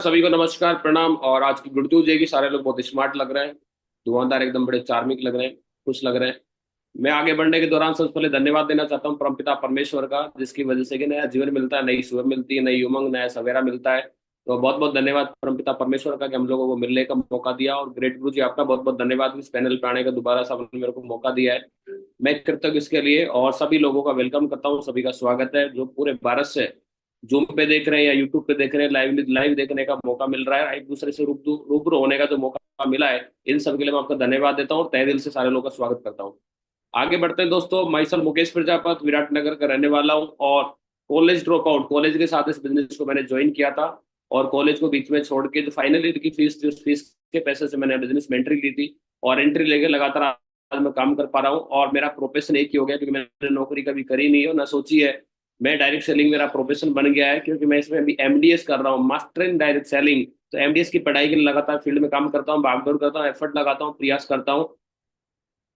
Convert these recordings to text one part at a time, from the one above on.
सभी को नमस्कार प्रणाम। और आज की गुड न्यूज है कि सारे लोग बहुत स्मार्ट लग रहे हैं, धुआंधार, एकदम बड़े चार्मिक लग रहे हैं, खुश लग रहे हैं। मैं आगे बढ़ने के दौरान सबसे पहले धन्यवाद देना चाहता हूँ परमपिता परमेश्वर का, जिसकी वजह से कि नया जीवन मिलता है, नई सुबह मिलती है, नई उमंग, नया सवेरा मिलता है। तो बहुत बहुत धन्यवाद परमपिता परमेश्वर का कि हम लोगों को मिलने का मौका दिया। और ग्रेट गुरु जी, आपका बहुत बहुत धन्यवाद इस पैनल पे आने का दोबारा से आपने मेरे को मौका दिया है। मैं कृतज्ञ इसके लिए और सभी लोगों का वेलकम करता हूँ। सभी का स्वागत है जो पूरे भारत से जूम पे देख रहे हैं या यूट्यूब पे देख रहे हैं। लाइव लाइव देखने का मौका मिल रहा है, एक दूसरे से रूबरू होने का जो मौका मिला है, इन सब के लिए मैं आपका धन्यवाद देता हूँ और तहे दिल से सारे लोगों का स्वागत करता हूँ। आगे बढ़ते हैं दोस्तों। मैं सल मुकेश प्रजापत विराटनगर का रहने वाला हूँ और कॉलेज ड्रॉप आउट, कॉलेज के साथ इस बिजनेस को मैंने ज्वाइन किया था। और कॉलेज को बीच में छोड़ के जो फाइनल ईयर की फीस थी, उस फीस के पैसे से मैंने बिजनेस में एंट्री ली थी। और एंट्री लेके लगातार आज मैं काम कर पा रहा हूँ और मेरा प्रोफेशन एक ही हो गया, क्योंकि मैंने नौकरी कभी करी नहीं है ना सोची है। मैं डायरेक्ट सेलिंग मेरा प्रोफेशन बन गया है, क्योंकि मैं इसमें अभी एमडीएस कर रहा हूँ, मास्टर इन डायरेक्ट सेलिंग। तो एमडीएस की पढ़ाई के लिए लगातार फील्ड में काम करता हूँ, भागदौड़ करता हूँ, एफर्ट लगाता हूँ, प्रयास करता हूँ।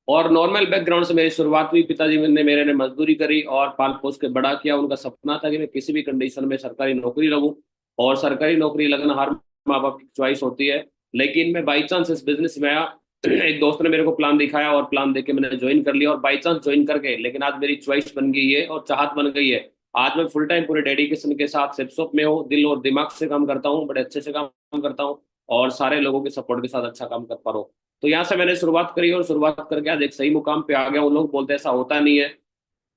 और नॉर्मल बैकग्राउंड से मेरी शुरुआत हुई। पिताजी ने मेरे ने मजदूरी करी और पाल पोस के बड़ा किया। उनका सपना था कि मैं किसी भी कंडीशन में सरकारी नौकरी लगूं। और सरकारी नौकरी लगना हर माँ बाप की चॉइस होती है। लेकिन मैं बाई चांस इस बिजनेस में आया। एक दोस्त ने मेरे को प्लान दिखाया और प्लान देके मैंने ज्वाइन कर लिया और बाई चांस ज्वाइन करके, लेकिन आज मेरी चॉइस बन गई है और चाहत बन गई है। आज मैं फुल टाइम पूरे डेडिकेशन के साथ सेप्सोप में हूँ, दिल और दिमाग से काम करता हूँ, बड़े अच्छे से काम करता हूँ और सारे लोगों के सपोर्ट के साथ अच्छा काम कर पा रहा हूँ। तो यहाँ से मैंने शुरुआत करी और शुरुआत करके आज एक सही मुकाम पे आ गया हूँ। लोग बोलते हैं ऐसा होता नहीं है,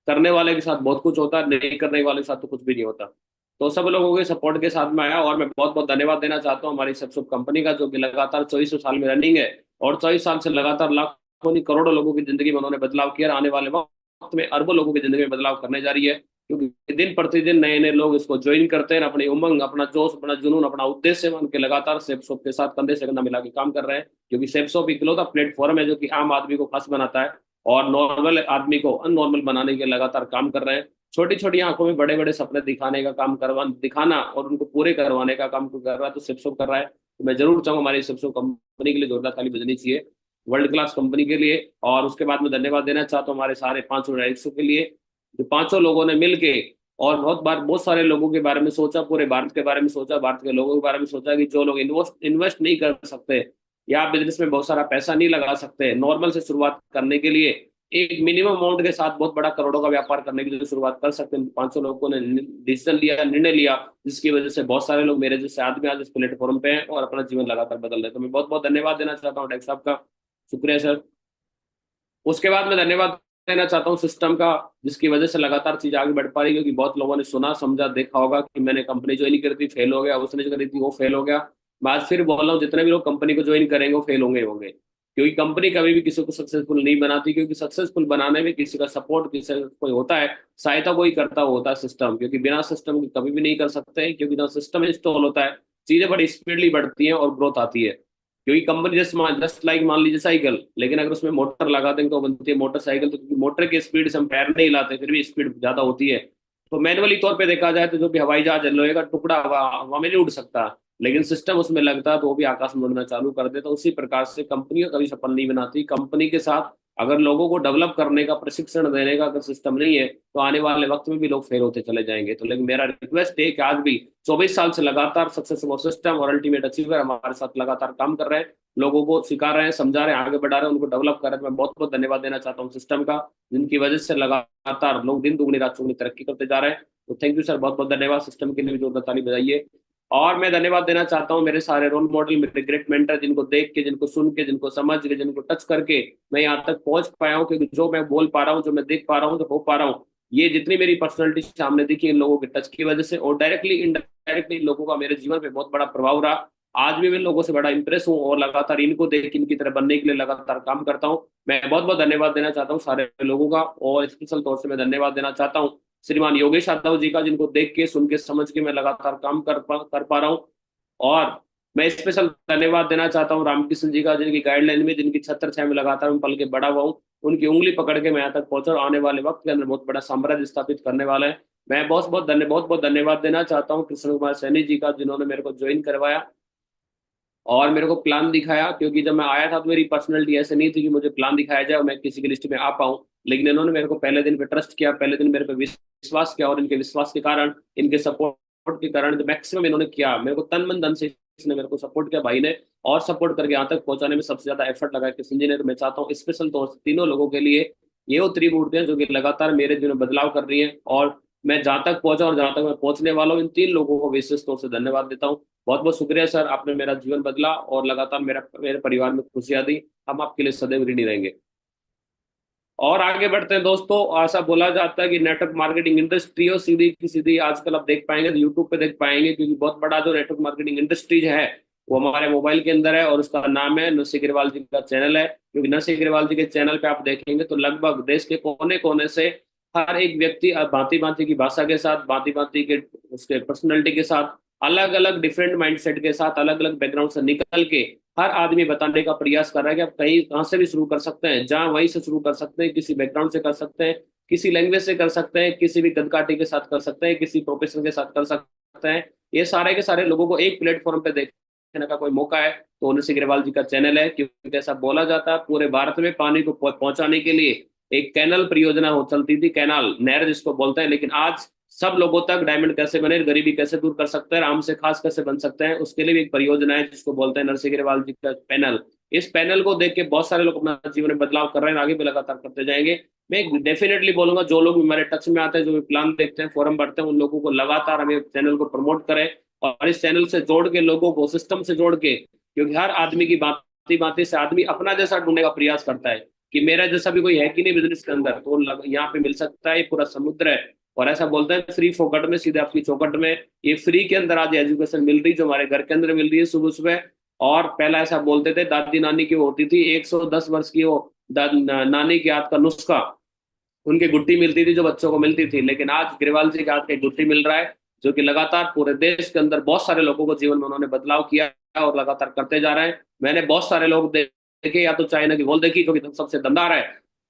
करने वाले के साथ बहुत कुछ होता है, नहीं करने वाले के साथ तो कुछ भी नहीं होता। तो सब लोगों के सपोर्ट के साथ में आया और मैं बहुत बहुत धन्यवाद देना चाहता हूँ हमारी सबसब कंपनी का, जो कि लगातार 24 साल में रनिंग है। और 24 साल से लगातार लाखों नहीं करोड़ों लोगों की जिंदगी में उन्होंने बदलाव किया और आने वाले वक्त में अरबों लोगों की जिंदगी में बदलाव करने जा रही है। क्योंकि दिन प्रतिदिन नए नए लोग इसको ज्वाइन करते हैं, अपनी उमंग, अपना जोश, अपना जुनून, अपना उद्देश्य मान के लगातार सेप्सोप के साथ कंधे से कंधा मिला के काम कर रहे हैं। क्योंकि सेप्सोप इकलौता प्लेटफॉर्म है जो कि आम आदमी को खास बनाता है और नॉर्मल आदमी को अननॉर्मल बनाने के लगातार काम कर रहे हैं। छोटी छोटी आंखों में बड़े बड़े सपने दिखाने का काम करवा दिखाना और उनको पूरे करवाने का काम कर रहा है, तो सिप्सो कर रहा है। तो मैं जरूर चाहूंगा हमारी सिप्सो कंपनी के लिए जोरदार ताली बजनी चाहिए, वर्ल्ड क्लास कंपनी के लिए। और उसके बाद में धन्यवाद देना चाहता हूँ हमारे सारे 500 डायरेक्टर्स के लिए, जो पांचों लोगों ने मिलके और बहुत बार बहुत सारे लोगों के बारे में सोचा, पूरे भारत के बारे में सोचा, भारत के लोगों के बारे में सोचा कि जो लोग इन्वेस्ट इन्वेस्ट नहीं कर सकते या बिजनेस में बहुत सारा पैसा नहीं लगा सकते, नॉर्मल से शुरुआत करने के लिए एक मिनिमम अमाउंट के साथ बहुत बड़ा करोड़ों का व्यापार करने की जो शुरुआत कर सकते हैं, 500 लोगों ने डिसीजन लिया, निर्णय लिया, जिसकी वजह से बहुत सारे लोग मेरे जैसे आदमी आज इस प्लेटफॉर्म पे हैं और अपना जीवन लगातार बदल रहे हैं। तो मैं बहुत बहुत धन्यवाद देना चाहता हूँ डॉक्टर साहब का, शुक्रिया सर। उसके बाद मैं धन्यवाद देना चाहता हूँ सिस्टम का, जिसकी वजह से लगातार चीज आगे बढ़ पा रही है। क्योंकि बहुत लोगों ने सुना समझा देखा होगा कि मैंने कंपनी ज्वाइन करी थी, फेल हो गया, उसने जो करी थी वो फेल हो गया। मैं आज फिर बोल रहा हूँ, जितने भी लोग कंपनी को ज्वाइन करेंगे वो फेल होंगे ही होंगे। क्योंकि कंपनी कभी भी किसी को सक्सेसफुल नहीं बनाती, क्योंकि सक्सेसफुल बनाने में किसी का सपोर्ट, किसी का कोई होता है, सहायता कोई करता हुआ होता है सिस्टम। क्योंकि बिना सिस्टम के कभी भी नहीं कर सकते, क्योंकि जब सिस्टम इंस्टॉल होता है चीजें बड़ी स्पीडली बढ़ती हैं और ग्रोथ आती है। क्योंकि कंपनी जस्ट लाइक मान लीजिए साइकिल, लेकिन अगर उसमें मोटर लगा देंगे तो बनती है मोटरसाइकिल। तो क्योंकि मोटर की स्पीड से हम पैर नहीं हिलाते, फिर भी स्पीड ज्यादा होती है। तो मैनुअली तौर पे देखा जाए तो जो भी हवाई जहाज लोहे का टुकड़ा हवा में नहीं उड़ सकता, लेकिन सिस्टम उसमें लगता है तो वो भी आकाश में उड़ना चालू कर देता। उसी प्रकार से कंपनी कभी सफल नहीं बनाती। कंपनी के साथ अगर लोगों को डेवलप करने का, प्रशिक्षण देने का अगर सिस्टम नहीं है, तो आने वाले वक्त में भी लोग फेल होते चले जाएंगे। तो लेकिन मेरा रिक्वेस्ट है कि आज भी 24 साल से लगातार सक्सेसफुल सिस्टम और अल्टीमेट अचीवर हमारे साथ लगातार काम कर रहे हैं, लोगों को सिखा रहे हैं, समझा रहे हैं, आगे बढ़ा रहे हैं, उनको डेवलप कर रहे हैं। मैं बहुत बहुत धन्यवाद देना चाहता हूँ सिस्टम का, जिनकी वजह से लगातार लोग दिन दुगनी रात चौगुनी तरक्की करते जा रहे हैं। तो थैंक यू सर, बहुत बहुत धन्यवाद। सिस्टम के लिए भी जोरदार ताली बजाइए। और मैं धन्यवाद देना चाहता हूँ मेरे सारे रोल मॉडल, मेरे ग्रेट मेंटर, जिनको देख के, जिनको सुन के, जिनको समझ के, जिनको टच करके मैं यहाँ तक पहुंच पाया हूँ। क्योंकि जो मैं बोल पा रहा हूँ, जो मैं देख पा रहा हूँ, जो हो पा रहा हूँ, ये जितनी मेरी पर्सनैलिटी सामने दिखी इन लोगों के टच की वजह से, और डायरेक्टली इनडायरेक्टली इन लोगों का मेरे जीवन पे बहुत बड़ा प्रभाव रहा। आज भी मैं लोगों से बड़ा इंप्रेस हूँ और लगातार इनको देख इनकी तरह बनने के लिए लगातार काम करता हूँ। मैं बहुत बहुत धन्यवाद देना चाहता हूँ सारे लोगों का। और स्पेशल तौर से मैं धन्यवाद देना चाहता हूँ श्रीमान योगेश यादव जी का, जिनको देख के, सुन के, समझ के मैं लगातार काम कर पा रहा हूँ। और मैं स्पेशल धन्यवाद देना चाहता हूँ रामकृष्ण जी का, जिनकी गाइडलाइन में, जिनकी छत्र छाया में लगातार मैं पल के बड़ा हुआ हूँ। उनकी उंगली पकड़ के मैं यहाँ तक पहुंचा और आने वाले वक्त के अंदर बहुत बड़ा साम्राज्य स्थापित करने वाला है। मैं बहुत बहुत धन्यवाद देना चाहता हूँ कृष्ण कुमार सैनी जी का, जिन्होंने मेरे को ज्वाइन करवाया और मेरे को प्लान दिखाया। क्योंकि जब मैं आया था तो मेरी पर्सनैलिटी ऐसे नहीं थी कि मुझे प्लान दिखाया जाए और मैं किसी की लिस्ट में आ पाऊँ। लेकिन इन्होंने मेरे को पहले दिन पे ट्रस्ट किया, पहले दिन मेरे पे विश्वास किया और इनके विश्वास के कारण, इनके सपोर्ट के कारण जो मैक्सिमम इन्होंने किया, मेरे को तन मन धन से इसने मेरे को सपोर्ट किया भाई ने, और सपोर्ट करके यहाँ तक पहुंचाने में सबसे ज्यादा एफर्ट लगा किशन जी ने। तो मैं चाहता हूँ स्पेशल तौर से तीनों लोगों के लिए, ये वो त्रिमूर्तियां जो कि लगातार मेरे जीवन में बदलाव कर रही हैं, और मैं जहां तक पहुंचा और जहां तक मैं पहुंचने वाला हूँ, इन तीन लोगों को विशेष तौर से धन्यवाद देता हूँ। बहुत बहुत शुक्रिया सर, आपने मेरा जीवन बदला और लगातार मेरे परिवार में खुशियां दी। हम आपके लिए सदैव ऋणी रहेंगे। और आगे बढ़ते हैं दोस्तों, ऐसा बोला जाता है कि नेटवर्क मार्केटिंग इंडस्ट्री हो सीधी की सीधी, आजकल आप देख पाएंगे तो यूट्यूब पे देख पाएंगे, क्योंकि बहुत बड़ा जो नेटवर्क मार्केटिंग इंडस्ट्रीज है वो हमारे मोबाइल के अंदर है, और उसका नाम है नरसिंह अग्रवाल जी का चैनल है। क्योंकि नरसिंह अग्रवाल जी के चैनल पे आप देखेंगे तो लगभग देश के कोने कोने से हर एक व्यक्ति भांति भांति की भाषा के साथ, भांति भांति के उसके पर्सनैलिटी के साथ, अलग अलग डिफरेंट माइंडसेट के साथ, अलग अलग बैकग्राउंड से निकल के हर आदमी बताने का प्रयास कर रहा है कि आप कहीं कहाँ से भी शुरू कर सकते हैं, जहाँ वहीं से शुरू कर सकते हैं, किसी बैकग्राउंड से कर सकते हैं, किसी लैंग्वेज से कर सकते हैं, किसी भी गदकाठी के साथ कर सकते हैं, किसी प्रोफेशन के साथ कर सकते हैं। ये सारे के सारे लोगों को एक प्लेटफॉर्म पे देखने का कोई मौका है तो नरसिंह अग्रवाल जी का चैनल है। क्योंकि ऐसा बोला जाता है पूरे भारत में पानी को पहुंचाने के लिए एक कैनल परियोजना हो चलती थी, कैनाल नहर जिसको बोलते हैं, लेकिन आज सब लोगों तक डायमंड कैसे बने, गरीबी कैसे दूर कर सकते हैं, आम से खास कैसे बन सकते हैं, उसके लिए भी एक परियोजना है जिसको बोलते हैं नरसिंह अग्रवाल जी का पैनल। इस पैनल को देख के बहुत सारे लोग अपना जीवन में बदलाव कर रहे हैं, आगे भी लगातार करते जाएंगे। मैं डेफिनेटली बोलूंगा जो लोग हमारे टच में आते हैं, जो भी प्लान देखते हैं, फोरम भरते हैं, उन लोगों को लगातार हमें चैनल को प्रमोट करें, और इस चैनल से जोड़ के लोगों को सिस्टम से जोड़ के, क्योंकि हर आदमी की बात से आदमी अपना जैसा ढूंढने का प्रयास करता है कि मेरा जैसा भी कोई है कि नहीं बिजनेस के अंदर, तो यहाँ पे मिल सकता है, ये पूरा समुद्र है। और ऐसा बोलते हैं फ्री फोकट में, सीधे आपकी चौकट में, ये फ्री के अंदर आज एजुकेशन मिल रही जो हमारे घर के अंदर मिल रही है सुबह सुबह। और पहला ऐसा बोलते थे दादी नानी की होती थी 110 वर्ष की वो नानी के हाथ का नुस्खा, उनकी गुट्टी मिलती थी जो बच्चों को मिलती थी, लेकिन आज ग्रेवाल जी के हाथ की गुट्टी मिल रहा है, जो कि लगातार पूरे देश के अंदर बहुत सारे लोगों को जीवन में उन्होंने बदलाव किया है और लगातार करते जा रहे हैं। मैंने बहुत सारे लोग देखे, या तो चाइना की वॉल देखी जो कि सबसे दमदार है,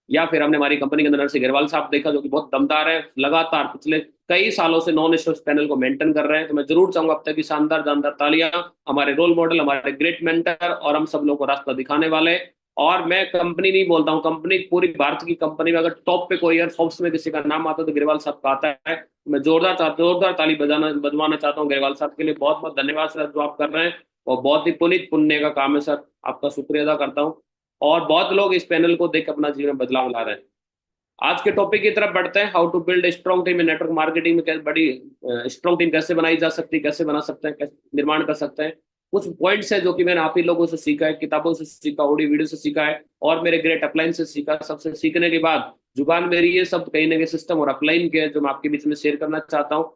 या फिर हमने हमारी कंपनी के अंदर नरसिंह अग्रवाल साहब देखा जो कि बहुत दमदार है, लगातार पिछले कई सालों से नॉन स्टॉप पैनल को मेंटेन कर रहे हैं। तो मैं जरूर चाहूंगा अब तक की शानदार जानदार तालियां, हमारे रोल मॉडल, हमारे ग्रेट मेंटर, और हम सब लोगों को रास्ता दिखाने वाले। और मैं कंपनी नहीं बोलता हूँ, कंपनी पूरी भारत की कंपनी में अगर टॉप पे कोई है, फोर्ब्स में किसी का नाम आता है तो ग्रेवाल साहब का आता है। मैं जोरदार ताली बजवाना चाहता हूँ ग्रेवाल साहब के लिए। बहुत बहुत धन्यवाद सर जो आप कर रहे हैं, और बहुत ही पुनीत पुण्य का काम है सर, आपका शुक्रिया अदा करता हूँ। और बहुत लोग इस पैनल को देख अपना जीवन में बदलाव ला रहे हैं। आज के टॉपिक की तरफ बढ़ते हैं, how to build a strong team in network marketing में। कैसे बड़ी स्ट्रॉन्ग टीम कैसे बनाई जा सकती है, कैसे बना सकते हैं, कैसे निर्माण कर सकते हैं। कुछ पॉइंट्स है जो कि मैंने आप ही लोगों से सीखा है, किताबों से सीखा, ऑडियो वीडियो से सीखा है, और मेरे ग्रेट अपलाइन से सीखा। सबसे सीखने के बाद जुबान मेरी ये सब कहीं ना कहीं सिस्टम और अपलाइन के जो मैं आपके बीच में शेयर करना चाहता हूँ।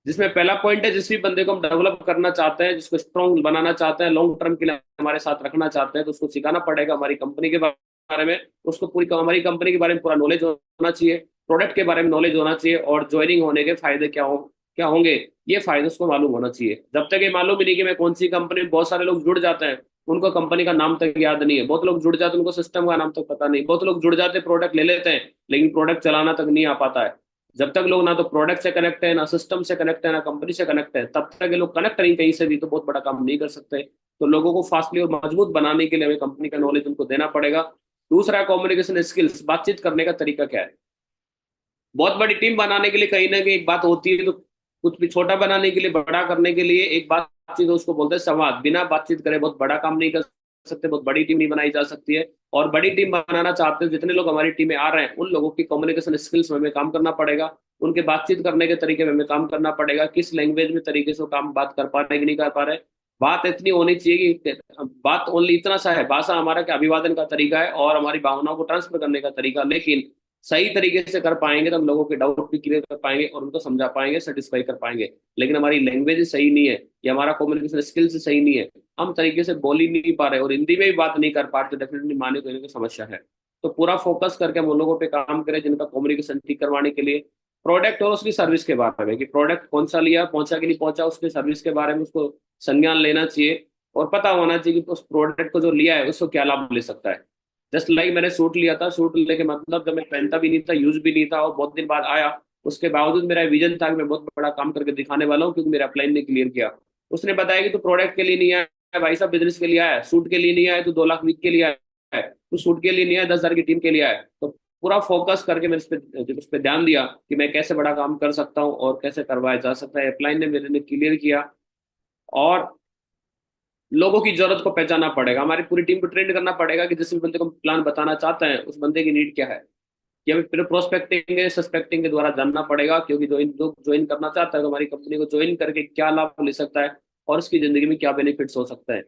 जिसमें पहला पॉइंट है, जिस भी बंदे को हम डेवलप करना चाहते हैं, जिसको स्ट्रॉन्ग बनाना चाहते हैं, लॉन्ग टर्म के लिए हमारे साथ रखना चाहते हैं, तो उसको सिखाना पड़ेगा हमारी कंपनी के बारे में। उसको पूरी हमारी कंपनी के बारे में पूरा नॉलेज होना चाहिए, प्रोडक्ट के बारे में नॉलेज होना चाहिए, और ज्वाइनिंग होने के फायदे क्या होंगे, ये फायदे उसको मालूम होना चाहिए। जब तक ये मालूम ही नहीं कि मैं कौन सी कंपनी में, बहुत सारे लोग जुड़ जाते हैं उनको कंपनी का नाम तक याद नहीं है, बहुत लोग जुड़ जाते हैं उनको सिस्टम का नाम तक पता नहीं, बहुत लोग जुड़ जाते हैं प्रोडक्ट ले लेते हैं लेकिन प्रोडक्ट चलाना तक नहीं आ पाता है। जब तक लोग ना तो प्रोडक्ट से कनेक्ट है, ना सिस्टम से कनेक्ट है, ना कंपनी से कनेक्ट है, तब तक ये लोग कनेक्ट नहीं कहीं से भी, तो बहुत बड़ा काम नहीं कर सकते। तो लोगों को फास्टली और मजबूत बनाने के लिए हमें कंपनी का नॉलेज उनको देना पड़ेगा। दूसरा, कम्युनिकेशन स्किल्स, बातचीत करने का तरीका क्या है। बहुत बड़ी टीम बनाने के लिए कहीं ना कहीं एक बात होती है, तो कुछ भी छोटा बनाने के लिए, बड़ा करने के लिए एक बातचीत, उसको बोलते हैं संवाद। बिना बातचीत करे बहुत बड़ा काम नहीं कर सकते, बहुत बड़ी टीम नहीं बनाई जा सकती है। और बड़ी टीम बनाना चाहते हैं, जितने लोग हमारी टीम में आ रहे हैं उन लोगों की कम्युनिकेशन स्किल्स में हमें काम करना पड़ेगा, उनके बातचीत करने के तरीके में हमें काम करना पड़ेगा, किस लैंग्वेज में तरीके से वो काम बात कर पा रहे हैं कि नहीं कर पा रहे। बात इतनी होनी चाहिए कि बात ओनली इतना सा है, भाषा हमारा क्या अभिवादन का तरीका है और हमारी भावनाओं को ट्रांसफर करने का तरीका, लेकिन सही तरीके से कर पाएंगे तो हम लोगों के डाउट भी क्लियर कर पाएंगे और उनको समझा पाएंगे, सेटिस्फाई कर पाएंगे। लेकिन हमारी लैंग्वेज सही नहीं है या हमारा कम्युनिकेशन स्किल्स सही नहीं है, हम तरीके से बोल ही नहीं पा रहे और हिंदी में भी बात नहीं कर पा रहे, तो डेफिनेटली माने कोई ना कोई समस्या है। तो पूरा फोकस करके हम उन लोगों पे काम करें जिनका कम्युनिकेशन ठीक करवाने के लिए। प्रोडक्ट और उसकी सर्विस के बारे में, कि प्रोडक्ट कौन सा लिया, पहुंचा कि नहीं पहुंचा, उसकी सर्विस के बारे में उसको संज्ञान लेना चाहिए और पता होना चाहिए कि उस प्रोडक्ट को जो लिया है उसको क्या लाभ ले सकता है। जस्ट लाइक मैंने सूट लिया था, सूट लेके मतलब जब मैं पहनता भी नहीं था, यूज भी नहीं था, और बहुत दिन बाद आया, उसके बावजूद मेरा विजन था कि मैं बहुत बड़ा काम करके दिखाने वाला हूँ, क्योंकि मेरे अपलाइन ने क्लियर किया। उसने बताया कि तू प्रोडक्ट के लिए नहीं आया भाई साहब, बिजनेस के लिए आया है, सूट के लिए नहीं आया, तू 2 लाख वीक के लिए आया है, तू सूट के लिए नहीं आया, 10,000 की टीम के लिए आया है। तो पूरा फोकस करके मैंने उस पे ध्यान दिया कि मैं कैसे बड़ा काम कर सकता हूँ और कैसे करवाया जा सकता है। अपलाइन ने मेरे ने क्लियर किया, और लोगों की जरूरत को पहचानना पड़ेगा, हमारी पूरी टीम को ट्रेन करना पड़ेगा कि जिस भी बंदे को प्लान बताना चाहते हैं उस बंदे की नीड क्या है। ये हमें फिर प्रोस्पेक्टिंग है सस्पेक्टिंग के द्वारा जानना पड़ेगा, क्योंकि जो ज्वाइन करना चाहता है तो हमारी कंपनी को ज्वाइन करके क्या लाभ ले सकता है और उसकी जिंदगी में क्या बेनिफिट्स हो सकता है।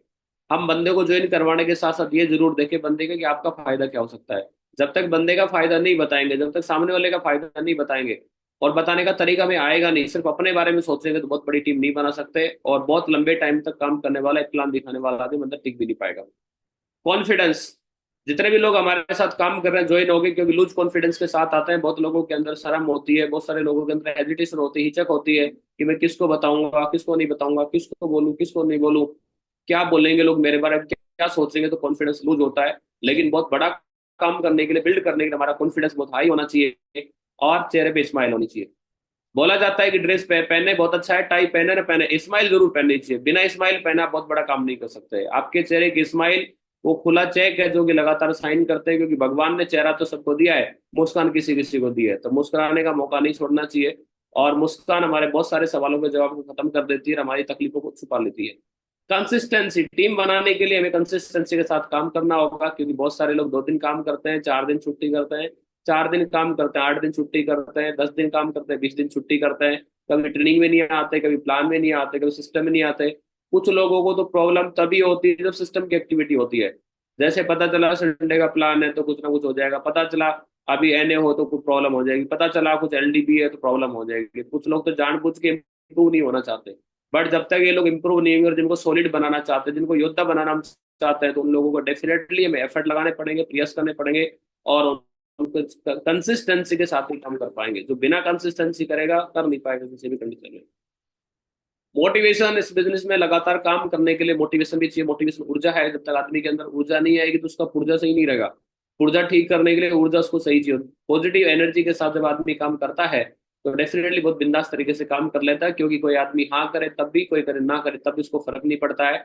हम बंदे को ज्वाइन करवाने के साथ साथ ये जरूर देखें बंदे का कि आपका फायदा क्या हो सकता है। जब तक बंदे का फायदा नहीं बताएंगे, जब तक सामने वाले का फायदा नहीं बताएंगे और बताने का तरीका हमें आएगा नहीं, सिर्फ अपने बारे में सोचेंगे, तो बहुत बड़ी टीम नहीं बना सकते, और बहुत लंबे टाइम तक काम करने वाला एक प्लान दिखाने वाला आदमी मतलब टिक भी नहीं पाएगा। कॉन्फिडेंस, जितने भी लोग हमारे साथ काम कर रहे हैं ज्वाइन हो गए, क्योंकि लूज कॉन्फिडेंस के साथ आते हैं। बहुत लोगों के अंदर शर्म होती है, बहुत सारे लोगों के अंदर हेजिटेशन होती है, हिचक होती है कि मैं किसको बताऊंगा, किसको नहीं बताऊंगा, किसको बोलूं, किसको नहीं बोलूं, क्या बोलेंगे लोग मेरे बारे में, क्या सोचेंगे, तो कॉन्फिडेंस लूज होता है। लेकिन बहुत बड़ा काम करने के लिए, बिल्ड करने के लिए हमारा कॉन्फिडेंस बहुत हाई होना चाहिए, और चेहरे पे स्माइल होनी चाहिए। बोला जाता है कि ड्रेस पहने बहुत अच्छा है, टाई पहने ना पहने, स्माइल जरूर पहननी चाहिए। बिना स्माइल पहने आप बहुत बड़ा काम नहीं कर सकते। आपके चेहरे की स्माइल वो खुला चेक है जो कि लगातार साइन करते हैं, क्योंकि भगवान ने चेहरा तो सबको दिया है, मुस्कान किसी किसी को दी है, तो मुस्कुराने का मौका नहीं छोड़ना चाहिए। और मुस्कान हमारे बहुत सारे सवालों के जवाब को खत्म कर देती है और हमारी तकलीफों को छुपा लेती है। कंसिस्टेंसी, टीम बनाने के लिए हमें कंसिस्टेंसी के साथ काम करना होगा, क्योंकि बहुत सारे लोग 2 दिन काम करते हैं, 4 दिन छुट्टी करते हैं, 4 दिन काम करते हैं, 8 दिन छुट्टी करते हैं, 10 दिन काम करते हैं, 20 दिन छुट्टी करते हैं। कभी ट्रेनिंग में नहीं आते, कभी प्लान में नहीं आते, कभी सिस्टम में नहीं आते। कुछ लोगों को तो प्रॉब्लम तभी होती है जब सिस्टम की एक्टिविटी होती है। जैसे पता चला संडे का प्लान है तो कुछ ना कुछ हो जाएगा, पता चला अभी एनए हो तो कुछ प्रॉब्लम हो जाएगी, पता चला कुछ एलडीबी है तो प्रॉब्लम हो जाएगी। कुछ लोग तो जानबूझ के इम्प्रूव नहीं होना चाहते। बट जब तक ये लोग इंप्रूव नहीं होंगे और जिनको सॉलिड बनाना चाहते हैं, जिनको योद्धा बनाना हम चाहते हैं, तो उन लोगों को डेफिनेटली हमें एफर्ट लगाने पड़ेंगे, प्रयास करने पड़ेंगे, और उनको कंसिस्टेंसी के साथ ही काम कर पाएंगे। जो बिना कंसिस्टेंसी करेगा कर नहीं पाएगा किसी भी कंडीशन में। मोटिवेशन, इस बिजनेस में लगातार काम करने के लिए मोटिवेशन भी चाहिए। मोटिवेशन ऊर्जा है, जब तक आदमी के अंदर ऊर्जा नहीं आएगी तो उसका पुर्जा सही नहीं रहेगा। पुर्जा ठीक करने के लिए ऊर्जा उसको सही चाहिए। पॉजिटिव एनर्जी के साथ जब आदमी काम करता है तो डेफिनेटली बहुत बिंदास तरीके से काम कर लेता है, क्योंकि कोई आदमी हाँ करे तब भी, कोई करे ना करे तब भी उसको फर्क नहीं पड़ता है।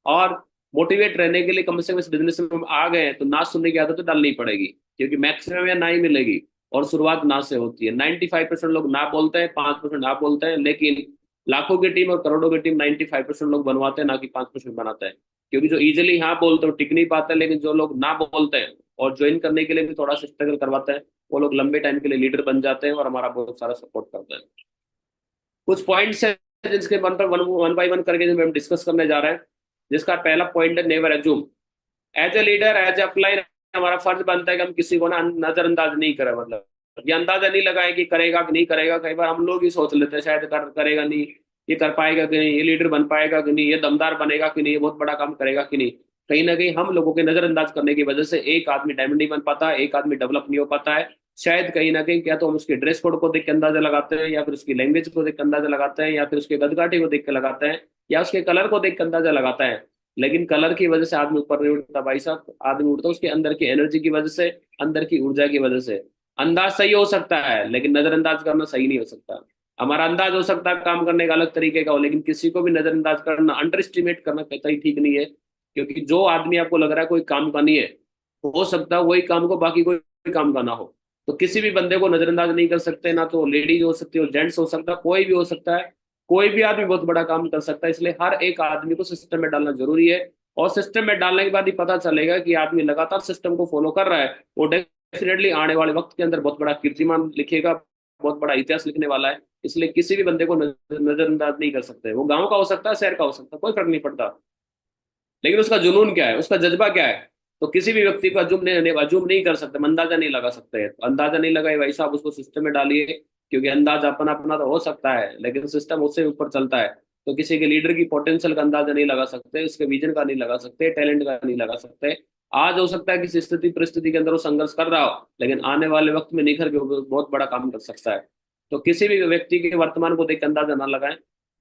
और मोटिवेट रहने के लिए कम से कम इस बिजनेस में हम आ गए हैं तो ना सुनने की आदत तो डालनी पड़ेगी, क्योंकि मैक्सिमम या ना ही मिलेगी, और शुरुआत ना से होती है। 95% लोग ना बोलते हैं, 5% ना बोलते हैं, लेकिन लाखों की टीम और करोड़ों की टीम 95% लोग बनवाते हैं, ना कि 5% बनाते हैं। क्योंकि जो इजिली हाँ बोलते हैं टिक नहीं पाते, लेकिन जो लोग ना बोलते हैं और ज्वाइन करने के लिए भी थोड़ा सा स्ट्रगल करवाते हैं, वो लोग लंबे टाइम के लिए लीडर बन जाते हैं और हमारा बहुत सारा सपोर्ट करते हैं। कुछ पॉइंट्स है जिसके वन पर वन बाई वन करके जो हम डिस्कस करने जा रहे हैं। जिसका पहला पॉइंट है never assume. As a leader, as a upline, हमारा फर्ज बनता है कि हम किसी को ना नजरअंदाज नहीं करें। मतलब ये अंदाजा नहीं लगाए कि करेगा कि नहीं करेगा। कई बार हम लोग ही सोच लेते हैं शायद करेगा नहीं, ये कर पाएगा कि नहीं, ये लीडर बन पाएगा कि नहीं, ये दमदार बनेगा कि नहीं, ये बहुत बड़ा काम करेगा कि नहीं। कहीं ना कहीं हम लोगों के नजरअंदाज करने की वजह से एक आदमी डायमंड नहीं बन पाता, एक आदमी डेवलप नहीं हो पाता है। शायद कहीं ना कहीं क्या तो हम उसके ड्रेस कोड को देख के अंदाजा लगाते हैं, या फिर उसकी लैंग्वेज को देख के अंदाजा लगाते हैं, या फिर उसके गदगाटी को देख के लगाते हैं, या उसके कलर को देख के अंदाजा लगाते हैं। लेकिन कलर की वजह से आदमी ऊपर नहीं उठता भाई साहब। आदमी उठता उसके अंदर की एनर्जी की वजह से, अंदर की ऊर्जा की वजह से। अंदाज सही हो सकता है लेकिन नजरअंदाज करना सही नहीं हो सकता। हमारा अंदाज हो सकता है काम करने का अलग तरीके का हो, लेकिन किसी को भी नजरअंदाज करना, अंडर एस्टिमेट करना कतई ठीक नहीं है। क्योंकि जो आदमी आपको लग रहा है कोई काम का नहीं है, हो सकता है वही काम को बाकी कोई काम का ना हो। तो किसी भी बंदे को नजरअंदाज नहीं कर सकते, ना तो लेडीज हो सकती है, जेंट्स हो सकता है, कोई भी हो सकता है। कोई भी आदमी बहुत बड़ा काम कर सकता है, इसलिए हर एक आदमी को सिस्टम में डालना जरूरी है। और सिस्टम में डालने के बाद ही पता चलेगा कि आदमी लगातार सिस्टम को फॉलो कर रहा है, वो डेफिनेटली आने वाले वक्त के अंदर बहुत बड़ा कीर्तिमान लिखेगा, बहुत बड़ा इतिहास लिखने वाला है। इसलिए किसी भी बंदे को नजरअंदाज नहीं कर सकते। वो गांव का हो सकता है, शहर का हो सकता है, कोई फर्क नहीं पड़ता, लेकिन उसका जुनून क्या है, उसका जज्बा क्या है। तो किसी भी व्यक्ति को अजूम नहीं कर सकते, हम अंदाजा नहीं लगा सकते। तो अंदाजा नहीं लगाए भाई साहब, उसको सिस्टम में डालिए, क्योंकि अंदाजा अपना अपना तो हो सकता है लेकिन सिस्टम उससे ऊपर चलता है। तो किसी के लीडर की पोटेंशियल का अंदाजा नहीं लगा सकते, उसके विजन का नहीं लगा सकते, टैलेंट का नहीं लगा सकते। आज हो सकता है किसी स्थिति परिस्थिति के अंदर वो संघर्ष कर रहा हो, लेकिन आने वाले वक्त में निखर के वो बहुत बड़ा काम कर सकता है। तो किसी भी व्यक्ति के वर्तमान को देख के अंदाजा ना लगाएं,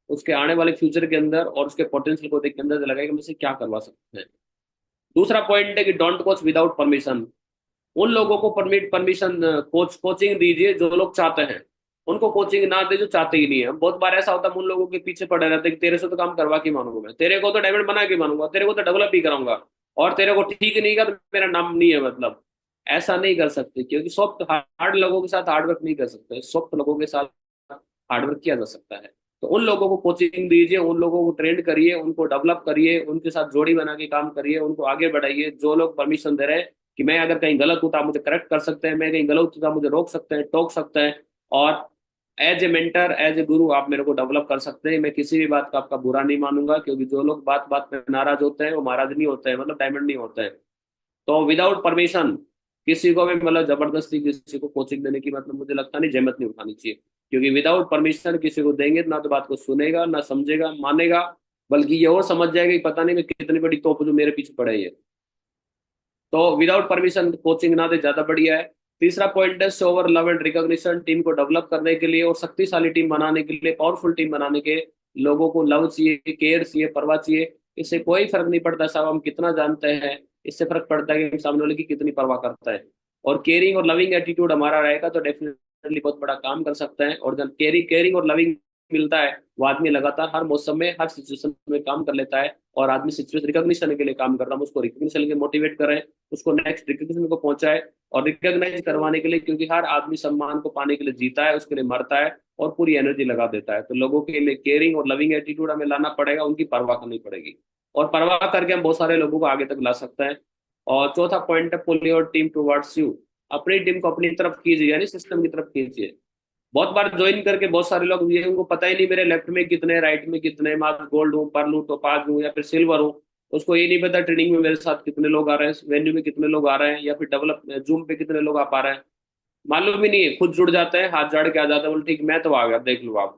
उसके आने वाले फ्यूचर के अंदर और उसके पोटेंशियल को देख के अंदाजा लगाएं कि हम इसे क्या करवा सकते हैं। दूसरा पॉइंट है कि डोंट कोच विदाउट परमिशन। उन लोगों को परमिशन कोचिंग दीजिए जो लोग चाहते हैं, उनको कोचिंग ना दे जो चाहते ही नहीं है। बहुत बार ऐसा होता है उन लोगों के पीछे पड़े रहते हैं कि तेरे से तो काम करवा के मानूंगा, मैं तेरे को तो डायमंड बना के मानूंगा, तेरे को तो डेवलप ही कराऊंगा, और तेरे को ठीक नहीं का तो मेरा नाम नहीं है। मतलब ऐसा नहीं कर सकते, क्योंकि सॉफ्ट हार्ड लोगों के साथ हार्ड वर्क नहीं कर सकते, सॉफ्ट लोगों के साथ हार्ड वर्क किया जा सकता है। तो उन लोगों को कोचिंग दीजिए, उन लोगों को ट्रेंड करिए, उनको डेवलप करिए, उनके साथ जोड़ी बना के काम करिए, उनको आगे बढ़ाइए। जो लोग परमिशन दे रहे हैं कि मैं अगर कहीं गलत हूँ तो आप मुझे करेक्ट कर सकते हैं, मैं कहीं गलत हूँ तो आप मुझे रोक सकते हैं, टोक सकते हैं, और as a mentor, as a guru आप मेरे को डेवलप कर सकते हैं। मैं किसी भी बात का आपका बुरा नहीं मानूंगा, क्योंकि जो लोग बात बात पे नाराज होते हैं वो महाराज नहीं होते हैं, मतलब डायमंड नहीं होते हैं। तो विदाउट परमिशन किसी को भी मतलब जबरदस्ती किसी को कोचिंग देने की मतलब मुझे लगता नहीं, जहमत नहीं उठानी चाहिए। क्योंकि विदाउट परमिशन किसी को देंगे ना तो बात को सुनेगा, ना समझेगा मानेगा, बल्कि ये और समझ जाएगा कि पता नहीं मैं कितनी बड़ी तोप जो मेरे पीछे पड़े है। तो विदाउट परमिशन कोचिंग ना दे, ज्यादा बढ़िया है। तीसरा पॉइंट है show over love and recognition. Team को डेवलप करने के लिए और शक्तिशाली टीम बनाने के लिए, पावरफुल टीम बनाने के, लोगों को लव चाहिए, केयर चाहिए, परवाह चाहिए। इससे कोई फर्क नहीं पड़ता साहब हम कितना जानते हैं, इससे फर्क पड़ता है कि हम सामने वाले की कितनी परवाह करता है। और केयरिंग और लविंग एटीट्यूड हमारा रहेगा तो डेफिनेटली बहुत बड़ा काम कर सकते हैं। और जब केयरिंग केयरिंग और लविंग मिलता है, वो आदमी लगातार हर मौसम में, हर सिचुएशन में काम कर लेता है। और आदमी सिचुएशन रिकॉग्निशन के लिए काम कर रहा है, उसको रिकॉग्निशन के लिए मोटिवेट करें, उसको नेक्स्ट रिकग्निशन को पहुंचाए और रिकग्नाइज करवाने के लिए, क्योंकि हर आदमी सम्मान को पाने के लिए जीता है, उसके लिए मरता है और पूरी एनर्जी लगा देता है। तो लोगों के लिए केयरिंग और लविंग एटीट्यूड हमें लाना पड़ेगा, उनकी परवाह करनी पड़ेगी, और परवाह करके हम बहुत सारे लोगों को आगे तक ला सकते हैं। और चौथा पॉइंट है pull your team towards you. अपनी टीम को अपनी तरफ कीजिए, यानी सिस्टम की तरफ कीजिए। बहुत बार ज्वाइन करके बहुत सारे लोग ये उनको पता ही नहीं मेरे लेफ्ट में कितने, राइट में कितने, मैं गोल्ड हूँ, पर्ल हूँ, टोपाज हूँ या फिर सिल्वर हूँ। उसको ये नहीं पता ट्रेनिंग में मेरे साथ कितने लोग आ रहे हैं, वेन्यू में कितने लोग आ रहे हैं, या फिर डेवलप जूम पे कितने लोग आ पा रहे हैं। मालूम ही नहीं है, खुद जुड़ जाते हैं, हाथ झाड़ के आ जाता है, बोले ठीक मैं तो आ गया देख लो आप।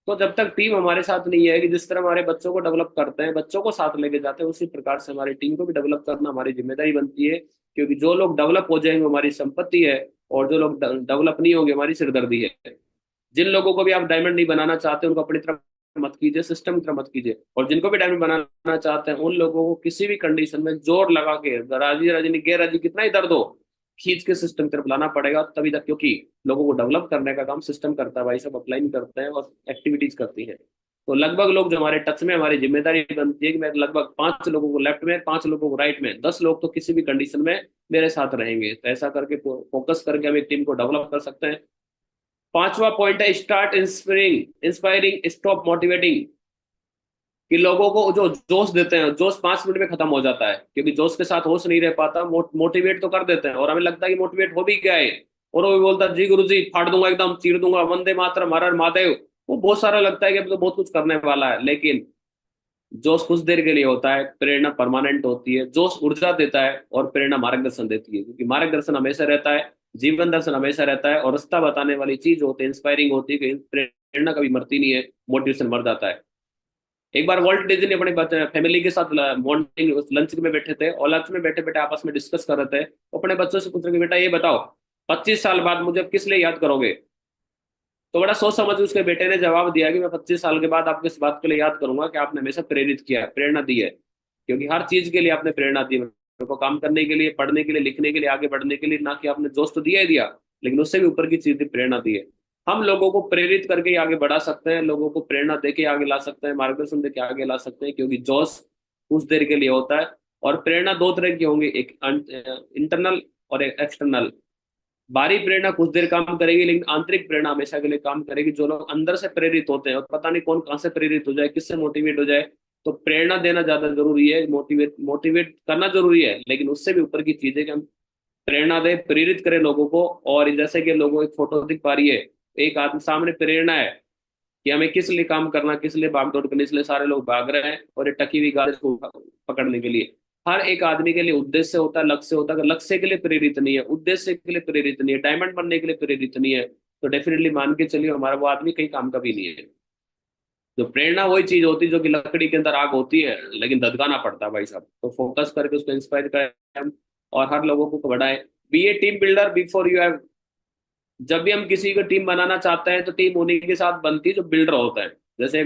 तो जब तक टीम हमारे साथ नहीं है, कि जिस तरह हमारे बच्चों को डेवलप करते हैं, बच्चों को साथ लेके जाते हैं, उसी प्रकार से हमारी टीम को भी डेवलप करना हमारी जिम्मेदारी बनती है। क्योंकि जो लोग डेवलप हो जाएंगे वो हमारी संपत्ति है, और जो लोग डेवलप नहीं होंगे हमारी सिरदर्दी है। जिन लोगों को भी आप डायमंड नहीं बनाना चाहते उनको अपनी तरफ मत कीजिए, सिस्टम की तरफ मत कीजिए। और जिनको भी डायमंड बनाना चाहते हैं उन लोगों को किसी भी कंडीशन में जोर लगा के, राजी राजी नहीं गैर राजी कितना ही दर्द हो, खींच के सिस्टम की तरफ लाना पड़ेगा तभी तक। क्योंकि लोगों को डेवलप करने का काम सिस्टम करता है भाई, सब अपलाइन करते हैं और एक्टिविटीज करती है। तो लगभग लोग जो हमारे टच में, हमारी जिम्मेदारी बनती है कि मैं लगभग 5 लोगों को लेफ्ट में, 5 लोगों को राइट में, 10 लोग तो किसी भी कंडीशन में मेरे साथ रहेंगे। तो ऐसा करके फोकस करके हम एक टीम को डेवलप कर सकते हैं। पांचवा पॉइंट है start inspiring inspiring stop motivating. कि लोगों को जो जोश देते हैं, जोश 5 मिनट में खत्म हो जाता है, क्योंकि जोश के साथ होश नहीं रह पाता। मोटिवेट तो कर देते हैं और हमें लगता है कि मोटिवेट हो भी गया है, और वो भी बोलता है जी गुरु जी फाड़ दूंगा, एकदम चीर दूंगा, वंदे मातरम, हर हर महादेव। वो बहुत सारा लगता है कि अब तो बहुत कुछ करने वाला है, लेकिन जोश कुछ देर के लिए होता है, प्रेरणा परमानेंट होती है। जोश ऊर्जा देता है और प्रेरणा मार्गदर्शन देती है, क्योंकि मार्गदर्शन हमेशा रहता है, जीवन दर्शन हमेशा रहता है, और रास्ता बताने वाली चीज होती है, इंस्पायरिंग होती है। कि प्रेरणा कभी मरती नहीं है, मोटिवेशन मर जाता है। एक बार वॉल्ट डिज्नी ने अपने फैमिली के साथ मॉर्निंग लंच में बैठे थे, और लंच में बैठे बैठे आपस में डिस्कस कर रहे थे। वो अपने बच्चों से पूछ रहे कि बेटा ये बताओ, 25 साल बाद मुझे किस लिए याद करोगे? तो बड़ा सोच समझ के उसके बेटे ने जवाब दिया कि मैं 25 साल के बाद आपको इस बात के लिए याद करूंगा कि आपने हमेशा प्रेरित किया, प्रेरणा दी है। क्योंकि हर चीज के लिए आपने प्रेरणा दी, मेरे को काम करने के लिए, पढ़ने के लिए, लिखने के लिए, आगे बढ़ने के लिए। ना कि आपने जोश तो दिया ही दिया, लेकिन उससे भी ऊपर की चीज दी, प्रेरणा दी है। हम लोगों को प्रेरित करके ही आगे बढ़ा सकते हैं, लोगों को प्रेरणा देके आगे ला सकते हैं, मार्गदर्शन देके आगे ला सकते हैं। क्योंकि जोश कुछ देर के लिए होता है, और प्रेरणा दो तरह की होंगी, एक इंटरनल और एक एक्सटर्नल। बाहरी प्रेरणा कुछ देर काम करेगी, लेकिन आंतरिक प्रेरणा हमेशा के लिए काम करेगी। जो लोग अंदर से प्रेरित होते हैं, और पता नहीं कौन कहाँ से प्रेरित हो जाए, किससे मोटिवेट हो जाए। तो प्रेरणा देना ज्यादा जरूरी है, मोटिवेट मोटिवेट करना जरूरी है, लेकिन उससे भी ऊपर की चीज है कि हम प्रेरणा दे, प्रेरित करें लोगों को। और जैसे कि लोगों एक फोटो दिख पा रही है, एक आदमी सामने प्रेरणा है कि हमें किस लिए काम करना, किस लिए भागदौड़ करनी, इसलिए सारे लोग भाग रहे हैं, और ये टकी हुई गाड़ी को पकड़ने के लिए। हर एक आदमी के लिए उद्देश्य होता है, लक्ष्य होता है। अगर लक्ष्य के लिए प्रेरित नहीं है, उद्देश्य के लिए प्रेरित नहीं है, डायमंड बनने के लिए प्रेरित नहीं है, तो डेफिनेटली मान के चलिए हमारा वो आदमी कहीं काम का भी नहीं है। जो प्रेरणा वही चीज होती है जो कि लकड़ी के अंदर आग होती है, लेकिन धधकाना पड़ता है भाई साहब। तो फोकस करके उसको इंस्पायर करें हम, और हर लोगों को बढ़ाएं। Be a team builder before you have. जब भी हम किसी को टीम बनाना चाहते हैं तो टीम उन्हीं के साथ बनती है जो बिल्डर होता है। जैसे